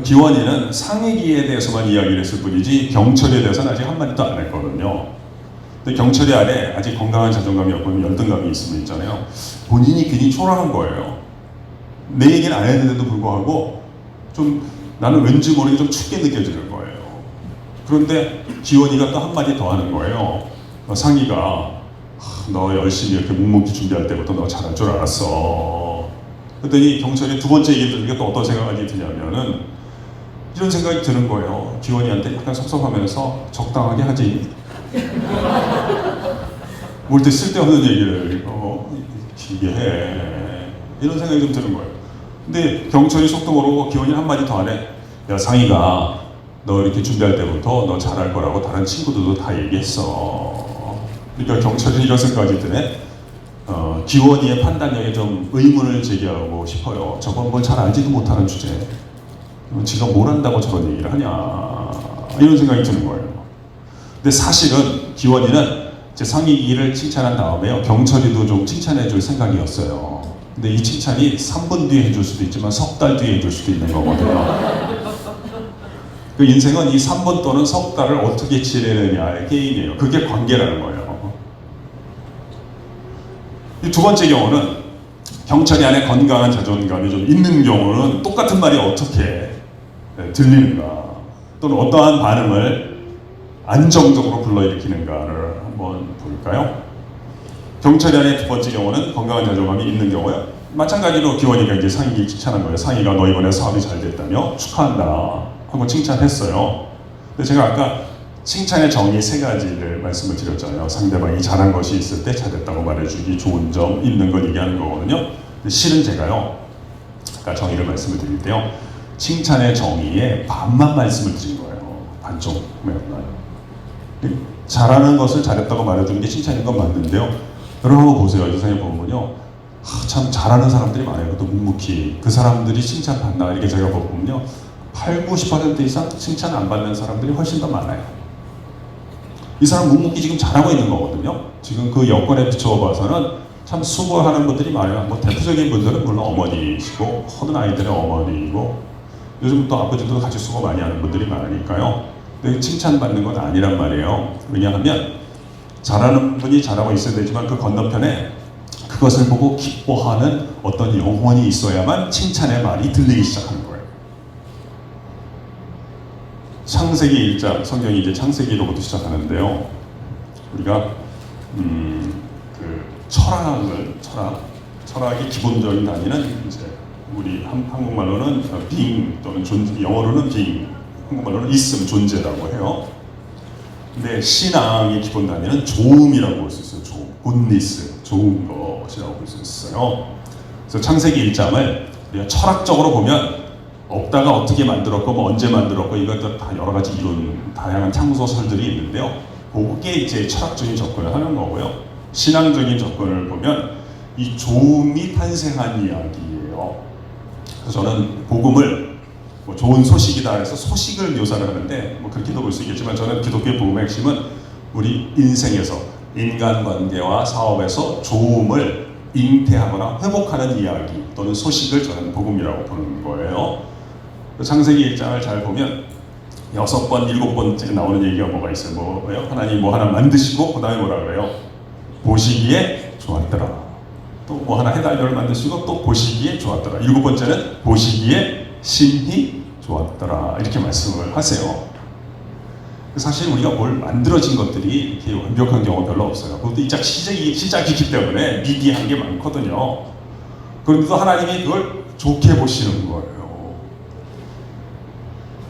B: 기원이는 상익이에 대해서만 이야기를 했을 뿐이지 경철에 대해서는 아직 한마디도 안 했거든요. 근데 경철이 안에 아직 건강한 자존감이 없고 열등감이 있으면 있잖아요. 본인이 괜히 초라한 거예요. 내 얘기는 안 했는데도 불구하고 좀 나는 왠지 모르게 좀 춥게 느껴지는 거예요. 그런데 기원이가 또 한마디 더 하는 거예요. 상희가 너 열심히 이렇게 묵묵히 준비할 때부터 너 잘할 줄 알았어. 그랬더니 경철이 두 번째 얘기 들으니까 또 어떤 생각이 드냐면은 이런 생각이 드는 거예요. 기원이한테 약간 섭섭하면서 적당하게 하지. 뭘 때 쓸데없는 얘기를 길게 해. 이런 생각이 좀 드는 거예요. 근데 경철이 속도 모르고 기원이 한마디 더 하네. 야 상희가 너 이렇게 준비할 때부터 너 잘할 거라고 다른 친구들도 다 얘기했어. 그러니까 경철이 이런 생각이 드네. 기원이의 판단력에 좀 의문을 제기하고 싶어요. 저건 뭘 잘 알지도 못하는 주제. 지가 뭘 안다고 저런 얘기를 하냐. 이런 생각이 드는 거예요. 근데 사실은 기원이는 제 상익이를 칭찬한 다음에요. 경철이도 좀 칭찬해 줄 생각이었어요. 근데 이 칭찬이 3분 뒤에 해줄 수도 있지만 석 달 뒤에 해줄 수도 있는 거거든요. 그 인생은 이 3분 또는 석 달을 어떻게 지내느냐의 게임이에요. 그게 관계라는 거예요. 이 두 번째 경우는 경철이 안에 건강한 자존감이 좀 있는 경우는 똑같은 말이 어떻게 들리는가 또는 어떠한 반응을 안정적으로 불러일으키는가를 한번 볼까요? 경철이 안에 두 번째 경우는 건강한 자존감이 있는 경우요. 마찬가지로 기원이가 이제 상익이 칭찬한 거예요. 상익아 너 이번에 사업이 잘 됐다며 축하한다 하고 칭찬했어요. 근데 제가 아까 칭찬의 정의 세 가지를 말씀을 드렸잖아요. 상대방이 잘한 것이 있을 때 잘했다고 말해주기, 좋은 점, 있는 걸 얘기하는 거거든요. 근데 실은 제가요, 아까 정의를 말씀을 드릴 때요, 칭찬의 정의에 반만 말씀을 드린 거예요. 반쪽이었나요? 잘하는 것을 잘했다고 말해주는 게 칭찬인 건 맞는데요. 여러분 한번 보세요. 이 세상에 보면요, 참 잘하는 사람들이 많아요. 그것도 묵묵히 그 사람들이 칭찬 받나 이렇게 제가 보면요, 8, 90% 이상 칭찬 안 받는 사람들이 훨씬 더 많아요. 이 사람 묵묵히 지금 잘하고 있는 거거든요. 지금 그 여건에 비춰봐서는 참 수고하는 분들이 많아요. 뭐 대표적인 분들은 물론 어머니시고 모든 아이들의 어머니이고 요즘 또 아버지도 같이 수고 많이 하는 분들이 많으니까요. 근데 칭찬받는 건 아니란 말이에요. 왜냐하면 잘하는 분이 잘하고 있어야 되지만 그 건너편에 그것을 보고 기뻐하는 어떤 영혼이 있어야만 칭찬의 말이 들리기 시작하는 거예요. 창세기 1장, 성경이 이제 창세기로부터 시작하는데요. 우리가 그 철학의 기본적인 단위는 이제 우리 한국말로는 being 또는 존재, 영어로는 being, 한국말로는 있음, 존재라고 해요. 근데 신앙의 기본 단위는 좋음이라고 볼 수 있어요. 좋음, goodness, 좋은 것이라고 볼 수 있어요. 그래서 창세기 1장을 우리가 철학적으로 보면 없다가 어떻게 만들었고 뭐 언제 만들었고 이것도 다 여러 가지 이론, 다양한 탐구서설들이 있는데요. 그게 이제 철학적인 접근을 하는 거고요. 신앙적인 접근을 보면 이 좋음이 탄생한 이야기예요. 그래서 저는 복음을 뭐 좋은 소식이다 해서 소식을 묘사를 하는데 뭐 그렇게도 볼 수 있겠지만 저는 기독교의 복음의 핵심은 우리 인생에서 인간관계와 사업에서 좋음을 잉태하거나 회복하는 이야기 또는 소식을 저는 복음이라고 보는 거예요. 창세기 1장을 잘 보면 6번, 7번째 나오는 얘기가 뭐가 있어요? 뭐예요? 하나님 뭐 하나 만드시고 그 다음에 뭐라 그래요? 보시기에 좋았더라. 또 뭐 하나 해달려를 만드시고 또 보시기에 좋았더라. 7번째는 보시기에 심히 좋았더라. 이렇게 말씀을 하세요. 사실 우리가 뭘 만들어진 것들이 이렇게 완벽한 경우 별로 없어요. 그것도 이짝 시작이기 때문에 미비한 게 많거든요. 그런데도 하나님이 그걸 좋게 보시는 거예요.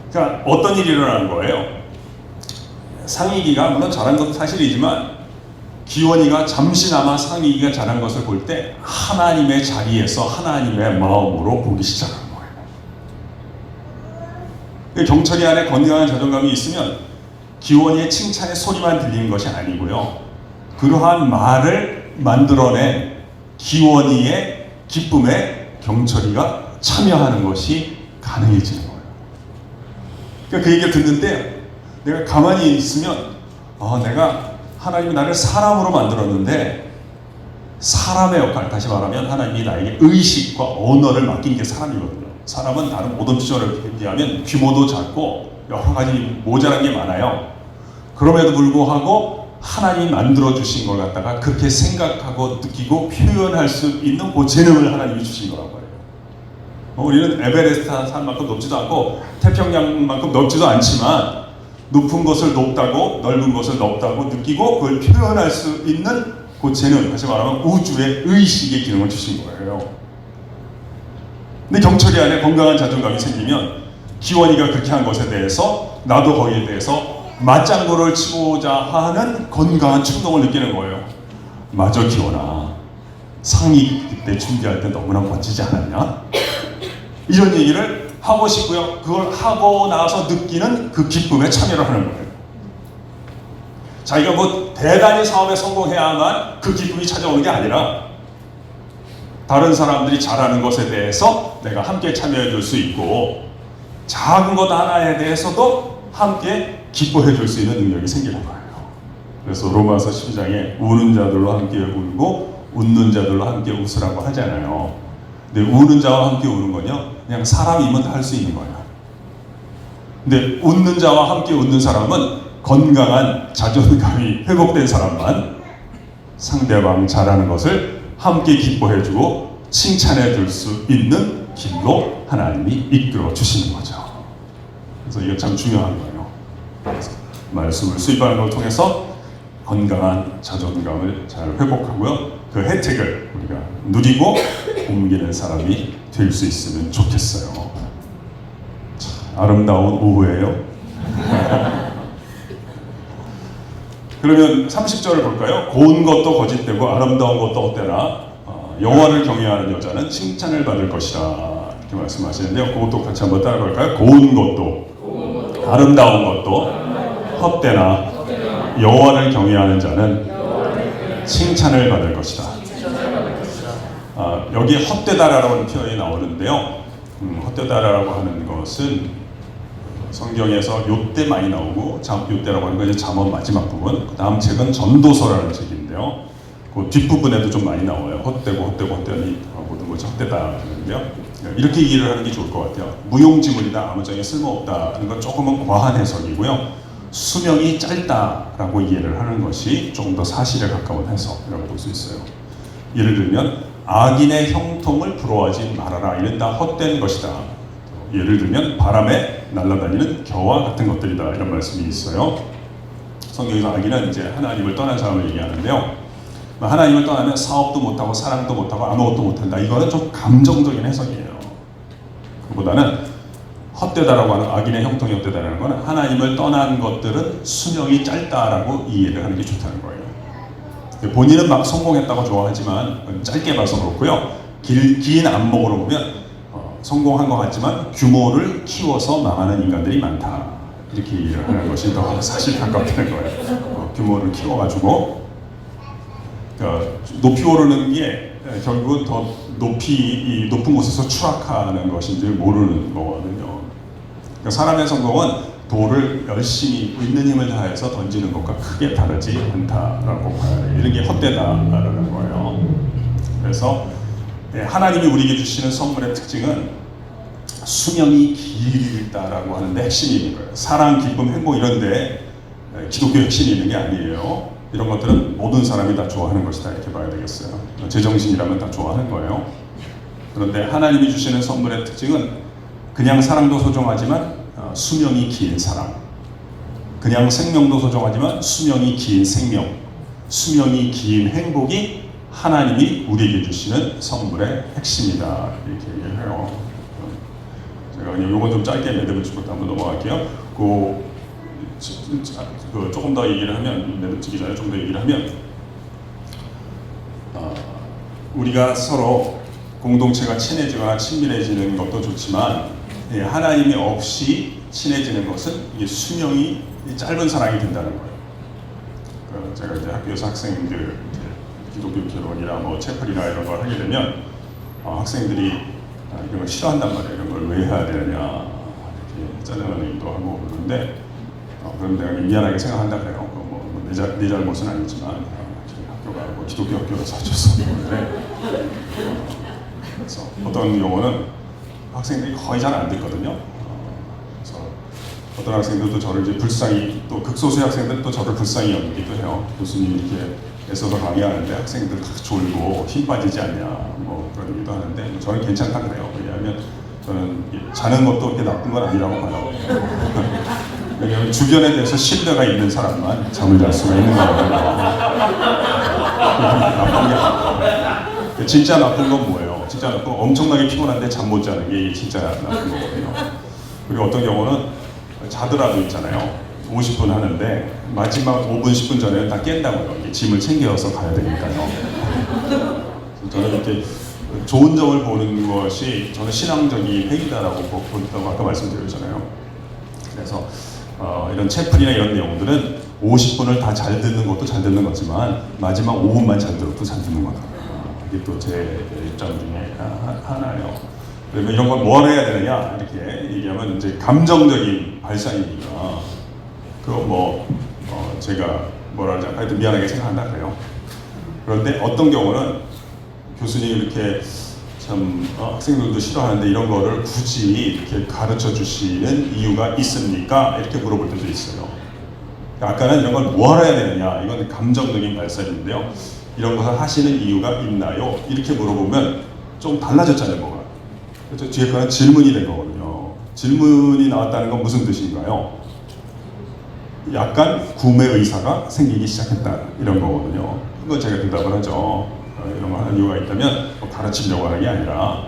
B: 그러니까 어떤 일이 일어나는 거예요? 상익이가 물론 잘한 것도 사실이지만 기원이가 잠시나마 상익이가 잘한 것을 볼 때 하나님의 자리에서 하나님의 마음으로 보기 시작한 거예요. 경철이 안에 건강한 자존감이 있으면 기원이의 칭찬의 소리만 들리는 것이 아니고요. 그러한 말을 만들어낸 기원이의 기쁨에 경철이가 참여하는 것이 가능해지는 거예요. 그러니까 그 얘기를 듣는데 내가 가만히 있으면 내가 하나님이 나를 사람으로 만들었는데 사람의 역할, 다시 말하면 하나님이 나에게 의식과 언어를 맡긴 게 사람이거든요. 사람은 다른 모든 피조물에 비하면 규모도 작고 여러 가지 모자란 게 많아요. 그럼에도 불구하고 하나님이 만들어주신 걸 갖다가 그렇게 생각하고 느끼고 표현할 수 있는 그 재능을 하나님이 주신 거란 말이에요. 우리는 에베레스트 산만큼 높지도 않고 태평양만큼 넓지도 않지만 높은 것을 높다고 넓은 것을 넓다고 느끼고 그걸 표현할 수 있는 그 재능, 다시 말하면 우주의 의식의 기능을 주신 거예요. 근데 경철이 안에 건강한 자존감이 생기면 기원이가 그렇게 한 것에 대해서 나도 거기에 대해서 맞장구를 치고자 하는 건강한 충동을 느끼는 거예요. 맞아 기원아, 상이 그때 준비할 때 너무나 멋지지 않았냐? 이런 얘기를 하고 싶고요. 그걸 하고 나서 느끼는 그 기쁨에 참여를 하는 거예요. 자기가 뭐 대단히 사업에 성공해야만 그 기쁨이 찾아오는 게 아니라 다른 사람들이 잘하는 것에 대해서 내가 함께 참여해 줄 수 있고 작은 것 하나에 대해서도 함께 기뻐해 줄 수 있는 능력이 생기는 거예요. 그래서 로마서 12장에 우는 자들로 함께 울고 웃는 자들로 함께 웃으라고 하잖아요. 근데 우는 자와 함께 우는 건요, 그냥 사람이면 다 할 수 있는 거예요. 근데 웃는 자와 함께 웃는 사람은 건강한 자존감이 회복된 사람만 상대방 잘하는 것을 함께 기뻐해주고 칭찬해 줄 수 있는 길로 하나님이 이끌어 주시는 거죠. 그래서 이게 참 중요한 거예요. 그래서 말씀을 수입하는 걸 통해서 건강한 자존감을 잘 회복하고요. 그 혜택을 우리가 누리고 옮기는 사람이 될 수 있으면 좋겠어요. 참, 아름다운 오후예요. 그러면 30절을 볼까요? 고운 것도 거짓되고 아름다운 것도 헛되나 여호와를 경외하는 여자는 칭찬을 받을 것이라 이렇게 말씀하시는데요. 그것도 같이 한번 따라 볼까요? 고운 것도 아름다운 것도 헛되나 여호와를 경외하는 자는 칭찬을 받을 것이다. 여기 헛되다라는 표현이 나오는데요. 헛되다라고 하는 것은 성경에서 요때 많이 나오고 요때라고 하는 건 이제 잠언 마지막 부분. 그 다음 책은 전도서라는 책인데요. 그 뒷부분에도 좀 많이 나와요. 헛되고 모든 것이 헛되다 하는데요. 이렇게 이해를 하는 게 좋을 것 같아요. 무용지물이다, 아무짝에 쓸모없다 하는 건 조금은 과한 해석이고요. 수명이 짧다라고 이해를 하는 것이 조금 더 사실에 가까운 해석이라고 볼 수 있어요. 예를 들면 악인의 형통을 부러워하지 말아라. 이는 다 헛된 것이다. 예를 들면 바람에 날아다니는 겨와 같은 것들이다. 이런 말씀이 있어요. 성경에서 악인은 이제 하나님을 떠난 사람을 얘기하는데요. 하나님을 떠나면 사업도 못하고 사랑도 못하고 아무것도 못한다. 이거는 좀 감정적인 해석이에요. 그보다는 헛되다라고 하는 악인의 형통이 헛되다라는 것은 하나님을 떠난 것들은 수명이 짧다라고 이해를 하는 게 좋다는 거예요. 본인은 막 성공했다고 좋아하지만 짧게 봐서 그렇고요. 긴 안목으로 보면 성공한 것 같지만 규모를 키워서 망하는 인간들이 많다. 이렇게 이해를 하는 것이 더 사실 가깝다는 거예요. 규모를 키워가지고 그러니까 높이 오르는 게 결국은 더 높은 곳에서 추락하는 것인지 모르는 거거든요. 그러니까 사람의 성공은 돌을 열심히 있는 힘을 다해서 던지는 것과 크게 다르지 않다라고 봐요. 이런 게 헛되다라는 거예요. 그래서 하나님이 우리에게 주시는 선물의 특징은 수명이 길다라고 하는데 핵심이 있는 거예요. 사랑, 기쁨, 행복 이런데 기독교 핵심이 있는 게 아니에요. 이런 것들은 모든 사람이 다 좋아하는 것이다 이렇게 봐야 되겠어요. 제정신이라면 다 좋아하는 거예요. 그런데 하나님이 주시는 선물의 특징은 그냥 사랑도 소중하지만 수명이 긴 사랑, 그냥 생명도 소중하지만 수명이 긴 생명, 수명이 긴 행복이 하나님이 우리에게 주시는 선물의 핵심이다 이렇게 얘기를 해요. 제가 그냥 요건 좀 짧게 매듭을 한번 넘어갈게요. 조금 더 얘기를 하면, 매듭지기 전에 좀 더 얘기를 하면, 우리가 서로 공동체가 친해지거나 친밀해지는 것도 좋지만 하나님이 없이 친해지는 것은 이게 수명이 짧은 사랑이 된다는 거예요. 제가 이제 학교에서 학생들 기독교 결혼이나 뭐 채플이나 이런 걸 하게 되면 학생들이 이런 걸 싫어한단 말이에요. 이런 걸 왜 해야 되느냐 이렇게 짜증나는 일도 하고 그러는데 그럼 내가 미안하게 생각한다 그래요. 내 잘못은 아니지만 학교가 뭐 기독교 학교라서 어쩔 수 없는데 그래서 어떤 경우는 학생들이 거의 잘 안 듣거든요. 그래서 어떤 학생들도 저를 이제 불쌍히, 또 극소수의 학생들은 또 저를 불쌍히 여기기도 해요. 교수님이 이렇게 애써서 강의하는데 학생들 다 졸고 힘 빠지지 않냐 뭐 그러기도 하는데 저는 괜찮다 그래요. 왜냐하면 저는 자는 것도 그렇게 나쁜 건 아니라고 봐요. 왜냐하면 주변에 대해서 신뢰가 있는 사람만 잠을 잘 수가 있는 거거든요. 나쁜 게 아니에요. 진짜 나쁜 건 뭐예요? 진짜 나쁜 건 엄청나게 피곤한데 잠 못 자는 게 진짜 나쁜 거거든요. 그리고 어떤 경우는 자더라도 있잖아요. 50분 하는데 마지막 5분, 10분 전에는 다 깬다고요. 짐을 챙겨서 가야 되니까요. 저는 이렇게 좋은 점을 보는 것이 저는 신앙적인 행위다라고 본다고 아까 말씀드렸잖아요. 그래서 이런 채플이나 이런 내용들은 50분을 다 잘 듣는 것도 잘 듣는 거지만 마지막 5분만 잘 들어도 잘 듣는 거다. 이게 또 제 입장 중에 하나예요. 그러면 이런 걸 뭘 해야 되느냐 이렇게 얘기하면 이제 감정적인 발상이니까 그거 제가 뭐라 하지 하여튼 미안하게 생각한다 그래요. 그런데 어떤 경우는 교수님이 이렇게 참 학생들도 싫어하는데 이런 거를 굳이 이렇게 가르쳐 주시는 이유가 있습니까? 이렇게 물어볼 때도 있어요. 아까는 이런 걸 뭘 해야 되느냐 이건 감정적인 발상인데요. 이런 것을 하시는 이유가 있나요? 이렇게 물어보면 좀 달라졌잖아요, 뭐가. 그래서 뒤에 거는 질문이 된 거거든요. 질문이 나왔다는 건 무슨 뜻인가요? 약간 구매 의사가 생기기 시작했다 이런 거거든요. 그건 제가 대답을 하죠. 이런 거 하는 이유가 있다면 가르치려고 하는 게 아니라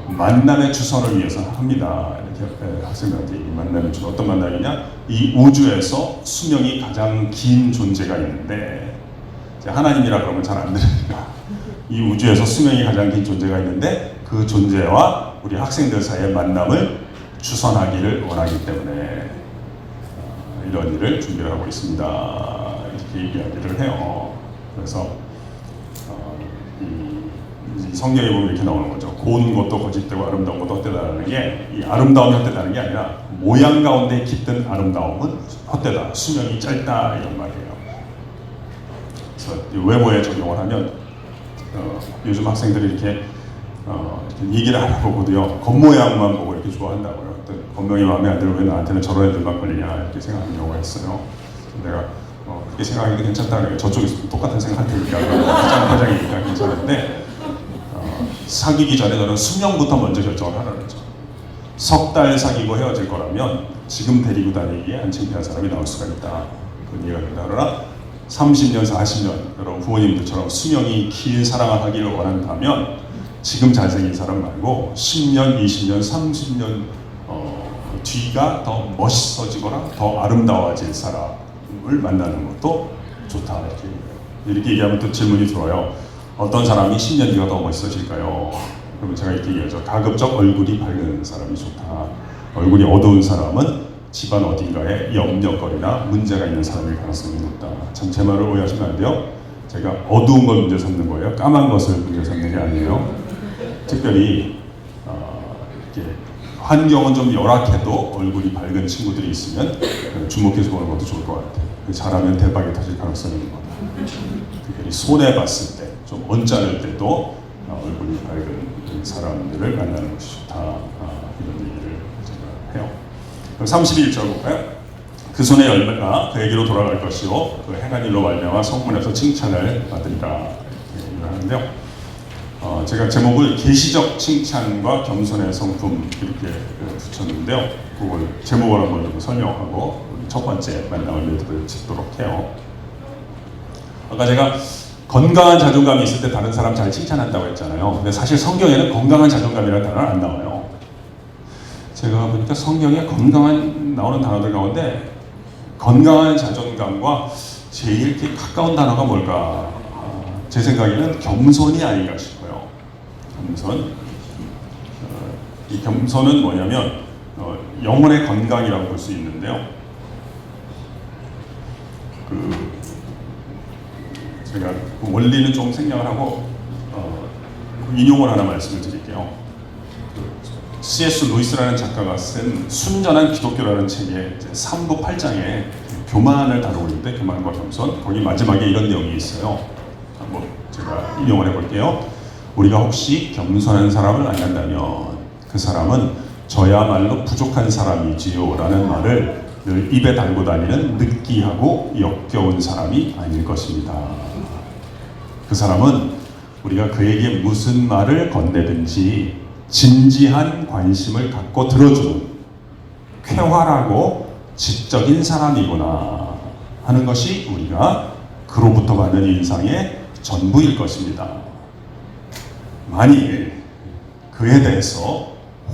B: 만남의 주선을 위해서 합니다. 이렇게 학생들한테 이 만남의 주선 어떤 만남이냐? 이 우주에서 수명이 가장 긴 존재가 있는데 하나님이라 그러면 잘 안 들으니까 이 우주에서 수명이 가장 긴 존재가 있는데 그 존재와 우리 학생들 사이의 만남을 주선하기를 원하기 때문에 이런 일을 준비를 하고 있습니다. 이렇게 이야기를 해요. 그래서 이 성경에 보면 이렇게 나오는 거죠. 고운 것도 거짓되고 아름다운 것도 헛되다라는 게 이 아름다움이 헛되다는 게 아니라 모양 가운데 깃든 아름다움은 헛되다. 수명이 짧다 이런 말이에요. 그래서 외모에 적용을 하면 요즘 학생들이 이렇게 얘기를 안 하고도요 겉모양만 보고 이렇게 좋아한다고요. 겉모양이 마음에 안 들면 왜 나한테는 저런 애들만 걸리냐 이렇게 생각하는 경우가 있어요. 내가 그렇게 생각하기도 괜찮다 그래요. 저쪽에서 똑같은 생각할 테니까 화장이니까 괜찮은데 사귀기 전에 저는 수명부터 먼저 결정을 하라고 그랬죠. 석 달 사귀고 헤어질 거라면 지금 데리고 다니기에 안 창피한 사람이 나올 수가 있다. 그건 이해가 된다. 그러나 30년, 40년 여러분 부모님들처럼 수명이 긴 사랑을 하기를 원한다면 지금 잘생긴 사람 말고 10년, 20년, 30년 뒤가 더 멋있어지거나 더 아름다워질 사람을 만나는 것도 좋다. 이렇게 얘기하면 또 질문이 들어요. 어떤 사람이 10년 뒤가 더 멋있어질까요? 그러면 제가 이렇게 얘기하죠. 가급적 얼굴이 밝은 사람이 좋다. 얼굴이 어두운 사람은 집안 어딘가에 염려거리나 문제가 있는 사람일 가능성이 높다. 참 제 말을 오해하시면 안 돼요. 제가 어두운 걸 문제 삼는 거예요. 까만 것을 문제 삼는 게 아니에요. 특별히 이렇게 환경은 좀 열악해도 얼굴이 밝은 친구들이 있으면 주목해서 보는 것도 좋을 것 같아요. 잘하면 대박이 터질 가능성이 있는 거다. 특히 손해 봤을 때, 좀 언짢을 때도 얼굴이 밝은 사람들을 만나는 것이 좋다. 이런 얘기를 제가 해요. 그럼 31절 볼까요? 그 손의 열매가 그에게로 돌아갈 것이요 그 행한 일로 말미암아 성문에서 칭찬을 받으리라 이렇게 얘기를 하는데요. 제가 제목을 계시적 칭찬과 겸손의 성품 이렇게 붙였는데요. 그걸 제목을 한번 좀 설명하고 첫 번째 만남을 맺도록 짓도록 해요. 아까 제가 건강한 자존감이 있을 때 다른 사람 잘 칭찬한다고 했잖아요. 근데 사실 성경에는 건강한 자존감이라는 단어는 안 나와요. 제가 보니까 성경에 건강한 나오는 단어들 가운데 건강한 자존감과 제일 이렇게 가까운 단어가 뭘까? 제 생각에는 겸손이 아닌가 싶어요. 겸손. 이 겸손은 뭐냐면 영혼의 건강이라고 볼 수 있는데요. 제가 그 원리는 좀 생략을 하고 인용을 하나 말씀을 드릴게요. C.S. 루이스라는 작가가 쓴 순전한 기독교라는 책의 3부 8장에 교만을 다루고 있는데 교만과 겸손 거기 마지막에 이런 내용이 있어요. 한번 제가 인용을 해볼게요. 우리가 혹시 겸손한 사람을 만난다면 그 사람은 저야말로 부족한 사람이지요 라는 말을 늘 입에 달고 다니는 느끼하고 역겨운 사람이 아닐 것입니다. 그 사람은 우리가 그에게 무슨 말을 건네든지 진지한 관심을 갖고 들어주는 쾌활하고 지적인 사람이구나 하는 것이 우리가 그로부터 받는 인상의 전부일 것입니다. 만일 그에 대해서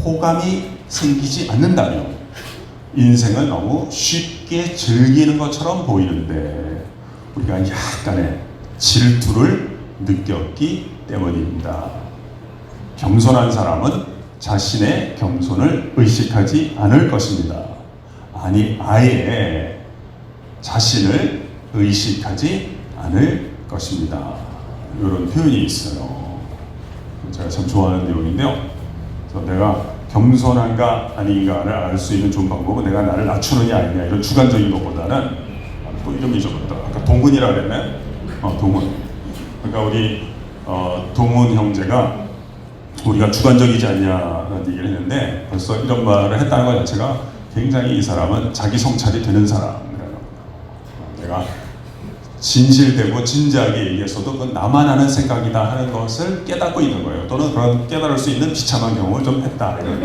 B: 호감이 생기지 않는다면 인생은 너무 쉽게 즐기는 것처럼 보이는데 우리가 약간의 질투를 느꼈기 때문입니다. 겸손한 사람은 자신의 겸손을 의식하지 않을 것입니다. 아니, 아예 자신을 의식하지 않을 것입니다. 이런 표현이 있어요. 제가 참 좋아하는 내용인데요. 그래서 내가 겸손한가 아닌가를 알 수 있는 좋은 방법은 내가 나를 낮추느냐 아니냐 이런 주관적인 것보다는 또 이름 잊어버렸다. 아까 동훈이라 그랬나요? 동훈. 그러니까 우리 동훈 형제가 우리가 주관적이지 않냐는 얘기를 했는데 벌써 이런 말을 했다는 것 자체가 굉장히 이 사람은 자기 성찰이 되는 사람이라는 겁니다. 내가 진실되고 진지하게 얘기했어도 그건 나만 하는 생각이다 하는 것을 깨닫고 있는 거예요. 또는 그런 깨달을 수 있는 비참한 경험을 좀 했다. 이런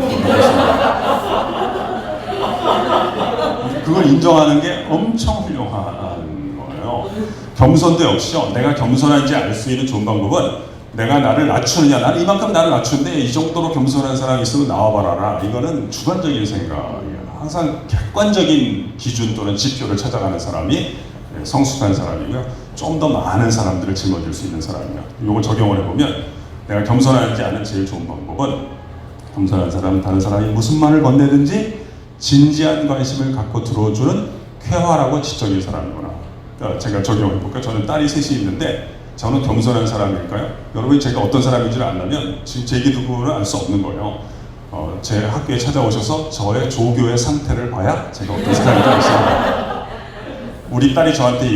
B: 그걸 인정하는 게 엄청 훌륭한 거예요. 겸손도 역시요. 내가 겸손한지 알 수 있는 좋은 방법은 내가 나를 낮추느냐, 나는 이만큼 나를 낮추는데 이 정도로 겸손한 사람이 있으면 나와봐라. 이거는 주관적인 생각이에요. 항상 객관적인 기준 또는 지표를 찾아가는 사람이 성숙한 사람이고요. 좀 더 많은 사람들을 짊어질 수 있는 사람이에요. 이걸 적용을 해보면 내가 겸손하지 않은 제일 좋은 방법은 겸손한 사람은 다른 사람이 무슨 말을 건네든지 진지한 관심을 갖고 들어주는 쾌활하고 지적인 사람이구나. 그러니까 제가 적용해볼까요? 저는 딸이 셋이 있는데 저는 겸손한 사람일까요? 여러분이 제가 어떤 사람인지를 알려면 지금 제 얘기 듣고는 알 수 없는 거예요. 제 학교에 찾아오셔서 저의 조교의 상태를 봐야 제가 어떤 사람인지 알 수 있는 거예요. 우리 딸이 저한테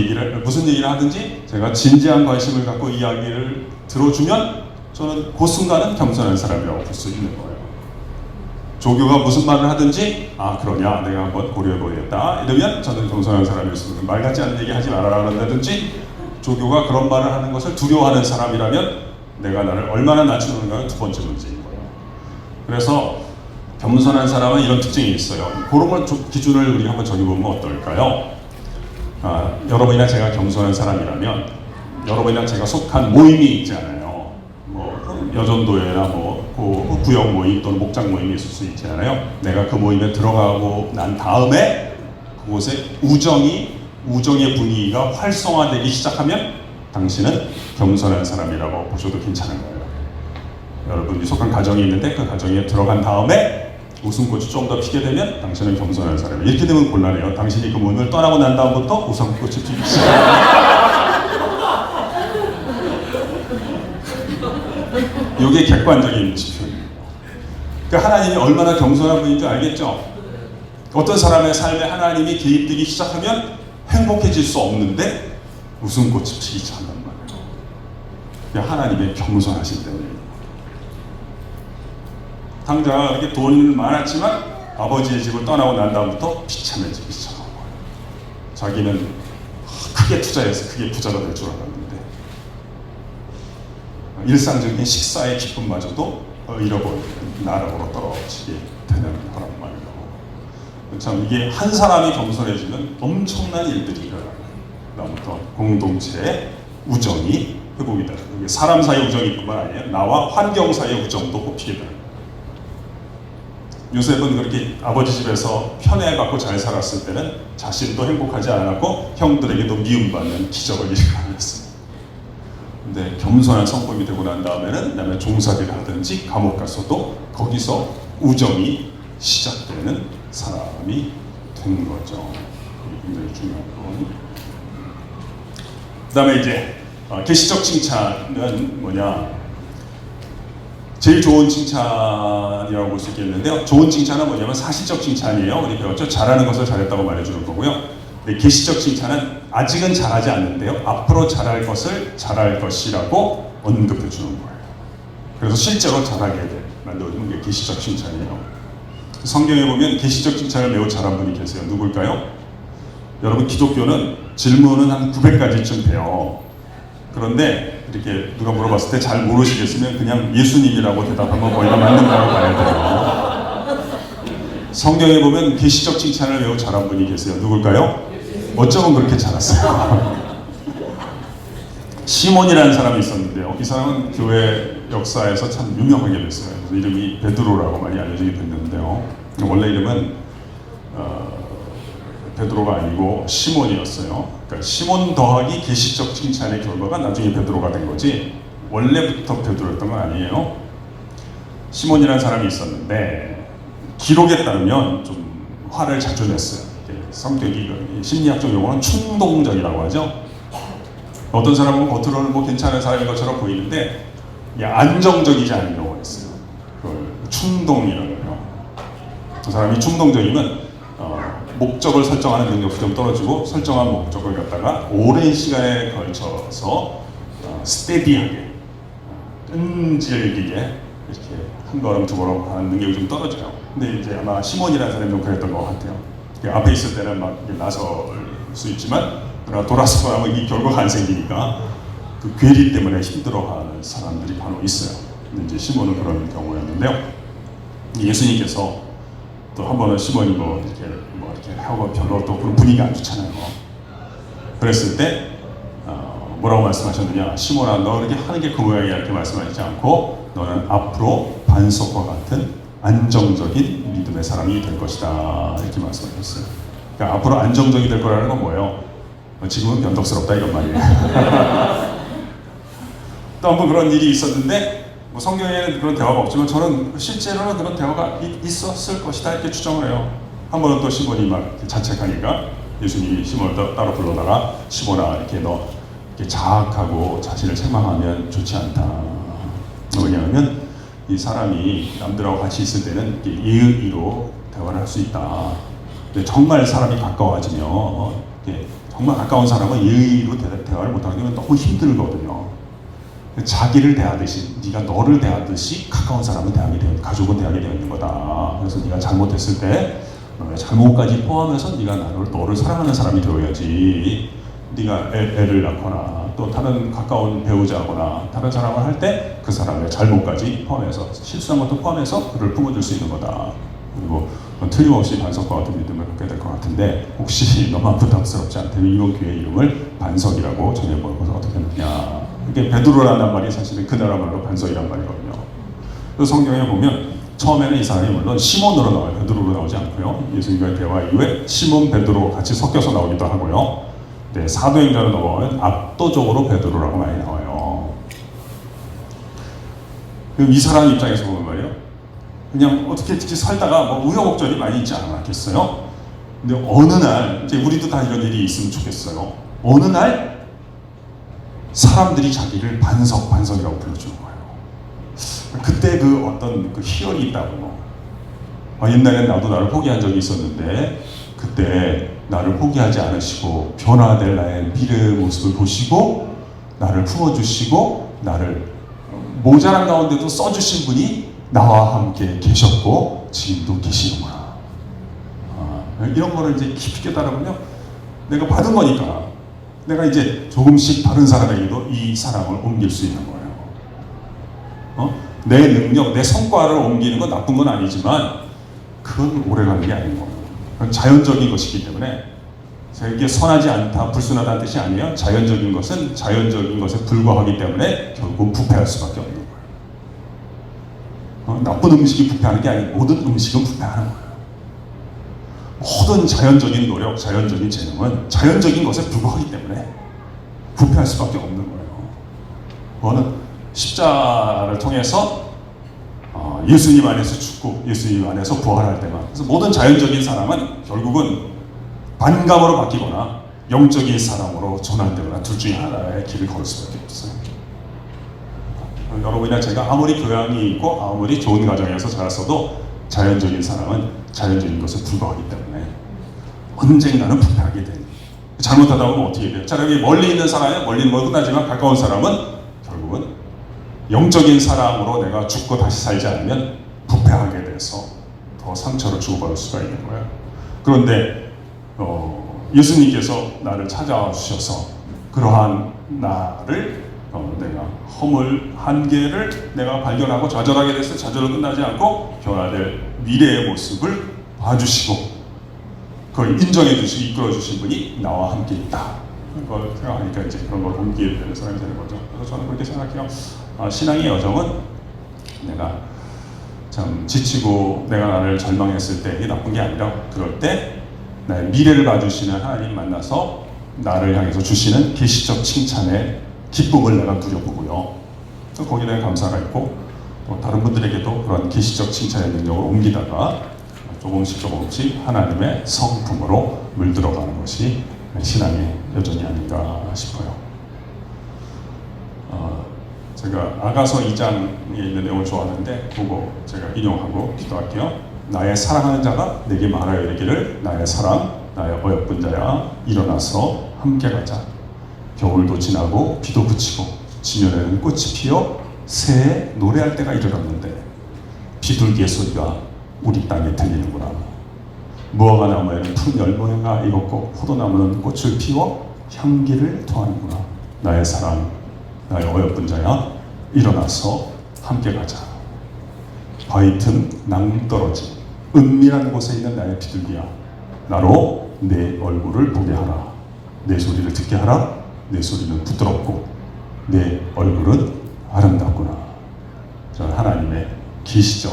B: 무슨 얘기를 하든지 제가 진지한 관심을 갖고 이야기를 들어주면 저는 그 순간은 겸손한 사람이라고 볼 수 있는 거예요. 조교가 무슨 말을 하든지 그러냐 내가 한번 고려해보겠다 이러면 저는 겸손한 사람이었습니다. 말 같지 않은 얘기 하지 말아라 그런다든지 조교가 그런 말을 하는 것을 두려워하는 사람이라면 내가 나를 얼마나 낮추는가는 두 번째 문제인 거예요. 그래서 겸손한 사람은 이런 특징이 있어요. 그런 걸 기준을 우리 한번 정해보면 어떨까요? 여러분이나 제가 겸손한 사람이라면 여러분이나 제가 속한 모임이 있잖아요. 뭐 여전도회나 뭐 구역 모임 또는 목장 모임이 있을 수 있잖아요. 내가 그 모임에 들어가고 난 다음에 그곳에 우정의 분위기가 활성화되기 시작하면 당신은 겸손한 사람이라고 보셔도 괜찮은 거예요. 여러분이 속한 가정이 있는데 그 가정에 들어간 다음에 웃음꽃이 좀 더 피게 되면 당신은 겸손한 사람이에요. 이렇게 되면 곤란해요. 당신이 그 모임을 떠나고 난 다음부터 웃음꽃이 피기 시작해요. 이게 객관적인 지표입니다. 그러니까 하나님이 얼마나 겸손한 분인 줄 알겠죠? 어떤 사람의 삶에 하나님이 개입되기 시작하면 행복해질 수 없는데 웃음꽃이 피기 시작한단 말이에요. 그게 하나님의 겸손하신 때문입니다. 당장 이렇게 돈은 많았지만 아버지의 집을 떠나고 난 다음부터 비참해지기 시작한 거예요. 자기는 크게 투자해서 크게 부자가 될 줄 알았는데 일상적인 식사의 기쁨마저도 잃어버리고 나락으로 떨어지게 되는 거란 말이에요. 참 이게 한 사람이 겸손해지면 엄청난 일들이 일어나요. 그다음부터 공동체의 우정이 회복이 되는 거예요. 사람 사이의 우정이뿐만 아니에요. 나와 환경 사이의 우정도 꼽히게 되는 거예요. 요셉은 그렇게 아버지 집에서 편애받고 잘 살았을 때는 자신도 행복하지 않았고 형들에게도 미움받는 기적을 일으켰습니다. 근데 겸손한 성품이 되고 난 다음에는 그다음에 종살이를 하든지 감옥 가서도 거기서 우정이 시작되는 사람이 된 거죠. 굉장히 중요한 부분이. 그다음에 이제 계시적 칭찬은 뭐냐? 제일 좋은 칭찬이라고 볼 수 있겠는데요. 좋은 칭찬은 뭐냐면 사실적 칭찬이에요. 우리 배웠죠? 잘하는 것을 잘했다고 말해주는 거고요. 계시적 칭찬은 아직은 잘하지 않는데요. 앞으로 잘할 것을 잘할 것이라고 언급해 주는 거예요. 그래서 실제로 잘하게 만들어주는 게 계시적 칭찬이에요. 성경에 보면 계시적 칭찬을 매우 잘한 분이 계세요. 누굴까요? 여러분 기독교는 질문은 한 900가지쯤 돼요. 그런데 이렇게 누가 물어봤을 때 잘 모르시겠으면 그냥 예수님이라고 대답하면 거의 다 맞는다고 봐야 돼요. 성경에 보면 계시적 칭찬을 매우 잘한 분이 계세요. 누굴까요? 어쩌면 그렇게 잘했어요. 시몬이라는 사람이 있었는데요. 이 사람은 교회 역사에서 참 유명하게 됐어요. 그래서 이름이 베드로라고 많이 알려지게 됐는데요. 원래 이름은 베드로가 아니고 시몬이었어요. 그러니까 시몬 더하기 계시적 칭찬의 결과가 나중에 베드로가 된 거지 원래부터 베드로였던 건 아니에요. 시몬이라는 사람이 있었는데 기록에 따르면 좀 화를 자주 냈어요. 성격이 심리학적 용어는 충동적이라고 하죠. 어떤 사람은 겉으로는 뭐 괜찮은 사람인 것처럼 보이는데 안정적이지 않은 경우가 있어요. 그걸 충동이라고 해요. 그 사람이 충동적이면 목적을 설정하는 능력이 좀 떨어지고 설정한 목적을 갖다가 오랜 시간에 걸쳐서 스테디하게 끈질기게 이렇게 한 걸음 두 걸음 하는 능력이 좀 떨어져요. 근데 이제 아마 시몬이라는 사람이 좀 그랬던 것 같아요. 앞에 있을 때는 막 나설 수 있지만 돌아서고 나면 이 결과가 안 생기니까 그 괴리 때문에 힘들어하는 사람들이 간혹 있어요. 근데 이제 시몬은 그런 경우였는데요. 예수님께서 또 한 번은 시몬이 뭐 이렇게 하고 별로 또 그런 분위기가 안 좋잖아요. 그랬을 때 뭐라고 말씀하셨느냐? 시몬아, 너 이렇게 하는 게 그 모양이야 이렇게 말씀하시지 않고 너는 앞으로 반석과 같은 안정적인 믿음의 사람이 될 것이다 이렇게 말씀하셨어요. 그러니까 앞으로 안정적이 될 거라는 건 뭐예요? 지금은 변덕스럽다 이런 말이에요. 또 한 번 그런 일이 있었는데 뭐 성경에는 그런 대화가 없지만 저는 실제로는 그런 대화가 있었을 것이다 이렇게 추정을 해요. 한 번은 또 시몬이 막 자책하니까 예수님이 시몬을 따로 불러다가 시몬아 이렇게 너 이렇게 자학하고 자신을 책망하면 좋지 않다. 왜냐하면 이 사람이 남들하고 같이 있을 때는 예의로 대화를 할 수 있다. 근데 정말 사람이 가까워지면 정말 가까운 사람은 예의로 대화를 못하게 되면 너무 힘들거든요. 자기를 대하듯이 네가 너를 대하듯이 가까운 사람은 대하게 되어 가족은 대하게 되어 있는 거다. 그래서 네가 잘못했을 때 너의 잘못까지 포함해서 네가 너를 사랑하는 사람이 되어야지. 네가 애를 낳거나 또 다른 가까운 배우자거나 다른 사람을 할 때 그 사람의 잘못까지 포함해서 실수한 것도 포함해서 그를 품어줄 수 있는 거다. 그리고 틀림없이 반석과 같은 믿음을 갖게 될 것 같은데 혹시 너만 부담스럽지 않다면 이번 교회 이름을 반석이라고 정해보는 것은 어떻게 하느냐. 이게 베드로라는 말이 사실은 그 나라 말로 반석이란 말이거든요. 그래서 성경에 보면 처음에는 이 사람이 물론 시몬으로 나와요. 베드로로 나오지 않고요. 예수님과의 대화 이후에 시몬, 베드로 같이 섞여서 나오기도 하고요. 네, 사도행전으로 넘어가면 압도적으로 베드로라고 많이 나와요. 그럼 이 사람 입장에서 보면 말이에요. 그냥 어떻게 살다가 뭐 우여곡절이 많이 있지 않았겠어요? 근데 어느 날 이제 우리도 다 이런 일이 있으면 좋겠어요. 어느 날 사람들이 자기를 반석이라고 불러주는 거예요. 그때 그 어떤 그 희열이 있다고. 옛날엔 나도 나를 포기한 적이 있었는데 그때 나를 포기하지 않으시고 변화될 나의 미래의 모습을 보시고 나를 품어주시고 나를 모자란 가운데도 써주신 분이 나와 함께 계셨고 지금도 계시는구나. 이런 거를 이제 깊이 깨달으면요, 내가 받은 거니까 내가 이제 조금씩 다른 사람에게도 이 사랑을 옮길 수 있는 거예요. 내 능력, 내 성과를 옮기는 건 나쁜 건 아니지만 그건 오래가는 게 아닌 거예요. 그건 자연적인 것이기 때문에 이게 선하지 않다, 불순하다는 뜻이 아니에요. 자연적인 것은 자연적인 것에 불과하기 때문에 결국 부패할 수밖에 없는 거예요. 나쁜 음식이 부패하는 게 아니고 모든 음식은 부패하는 거예요. 모든 자연적인 노력, 자연적인 재능은 자연적인 것에 불과하기 때문에 부패할 수밖에 없는 거예요. 그거는 십자가를 통해서 예수님 안에서 죽고 예수님 안에서 부활할 때만. 그래서 모든 자연적인 사람은 결국은 반감으로 바뀌거나 영적인 사람으로 전환되거나 둘 중에 하나의 길을 걸을 수밖에 없어요. 여러분이나 제가 아무리 교양이 있고 아무리 좋은 가정에서 자랐어도 자연적인 사람은 자연적인 것에 불과하기 때문에 언젠가는 부패하게 돼요. 잘못하다 보면 어떻게 돼요? 차라리 멀리 있는 사람은 멀리 있는 건 끝나지만 가까운 사람은 결국은 영적인 사랑으로 내가 죽고 다시 살지 않으면 부패하게 돼서 더 상처를 주고받을 수가 있는 거예요. 그런데 예수님께서 나를 찾아와 주셔서 그러한 나를 내가 허물 한계를 내가 발견하고 좌절하게 됐을 때 좌절은 끝나지 않고 변화될 미래의 모습을 봐주시고 그걸 인정해 주시고 이끌어 주신 분이 나와 함께 있다. 그걸 생각하니까 이제 그런 걸 옮기게 되는 사람이 되는 거죠. 그래서 저는 그렇게 생각해요. 신앙의 여정은 내가 참 지치고 내가 나를 절망했을 때 이게 나쁜 게 아니라 그럴 때 나의 미래를 봐주시는 하나님 만나서 나를 향해서 주시는 계시적 칭찬의 기쁨을 내가 누려보고요. 또 거기에 대한 감사가 있고 또 다른 분들에게도 그런 계시적 칭찬의 능력을 옮기다가 조금씩 하나님의 성품으로 물들어가는 것이 신앙의 여정이 아닌가 싶어요. 제가 아가서 2장에 있는 내용을 좋아하는데 그거 제가 인용하고 기도할게요. 나의 사랑하는 자가 내게 말하여 이르기를 나의 사랑, 나의 어여쁜 자야 일어나서 함께 가자. 겨울도 지나고 비도 그치고 지면에는 꽃이 피어 새에 노래할 때가 이르렀는데 비둘기의 소리가 우리 땅에 들리는구나. 무화과 나무에는 푸른 열무가 익었고 포도나무는 꽃을 피워 향기를 토하는구나. 나의 사랑, 나의 어여쁜 자야 일어나서 함께 가자. 바위 틈 낭떠러지 은밀한 곳에 있는 나의 비둘기야 나로 내 얼굴을 보게 하라. 내 소리를 듣게 하라. 내 소리는 부드럽고 내 얼굴은 아름답구나. 저는 하나님의 계시적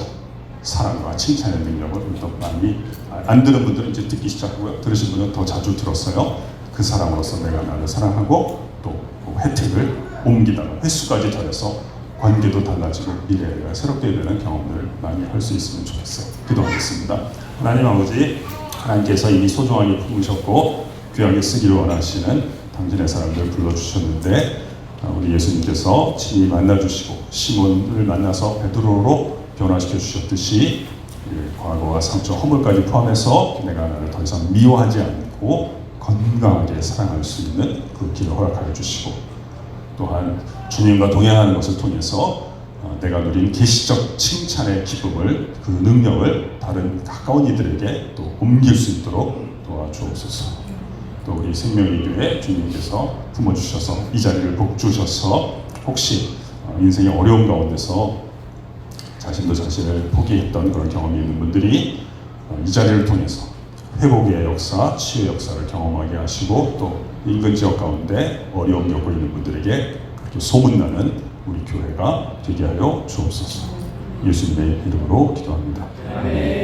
B: 사랑과 칭찬의 능력을 또 많이 안 들은 분들은 이제 듣기 시작하고요. 들으신 분은 더 자주 들었어요. 그 사람으로서 내가 나를 사랑하고 또 혜택을 옮기다가 횟수까지 더해서 관계도 달라지고 미래가 새롭게 되는 경험들을 많이 할 수 있으면 좋겠어요. 기도하겠습니다. 하나님 아버지, 하나님께서 이미 소중하게 품으셨고 귀하게 쓰기를 원하시는 당신의 사람들을 불러주셨는데 우리 예수님께서 친히 만나주시고 시몬을 만나서 베드로로 변화시켜 주셨듯이 과거와 상처, 허물까지 포함해서 내가 나를 더 이상 미워하지 않고 건강하게 사랑할 수 있는 그 길을 허락하여 주시고 또한 주님과 동행하는 것을 통해서 내가 누린 계시적 칭찬의 기쁨을 그 능력을 다른 가까운 이들에게 또 옮길 수 있도록 도와주옵소서. 또 우리 생명의 교회 주님께서 품어주셔서 이 자리를 복주셔서 혹시 인생의 어려움 가운데서 자신도 자신을 포기했던 그런 경험이 있는 분들이 이 자리를 통해서 회복의 역사, 치유의 역사를 경험하게 하시고 또 인근 지역 가운데 어려움 겪고 있는 분들에게 그렇게 소문나는 우리 교회가 되게 하여 주옵소서. 예수님의 이름으로 기도합니다.
A: 아멘.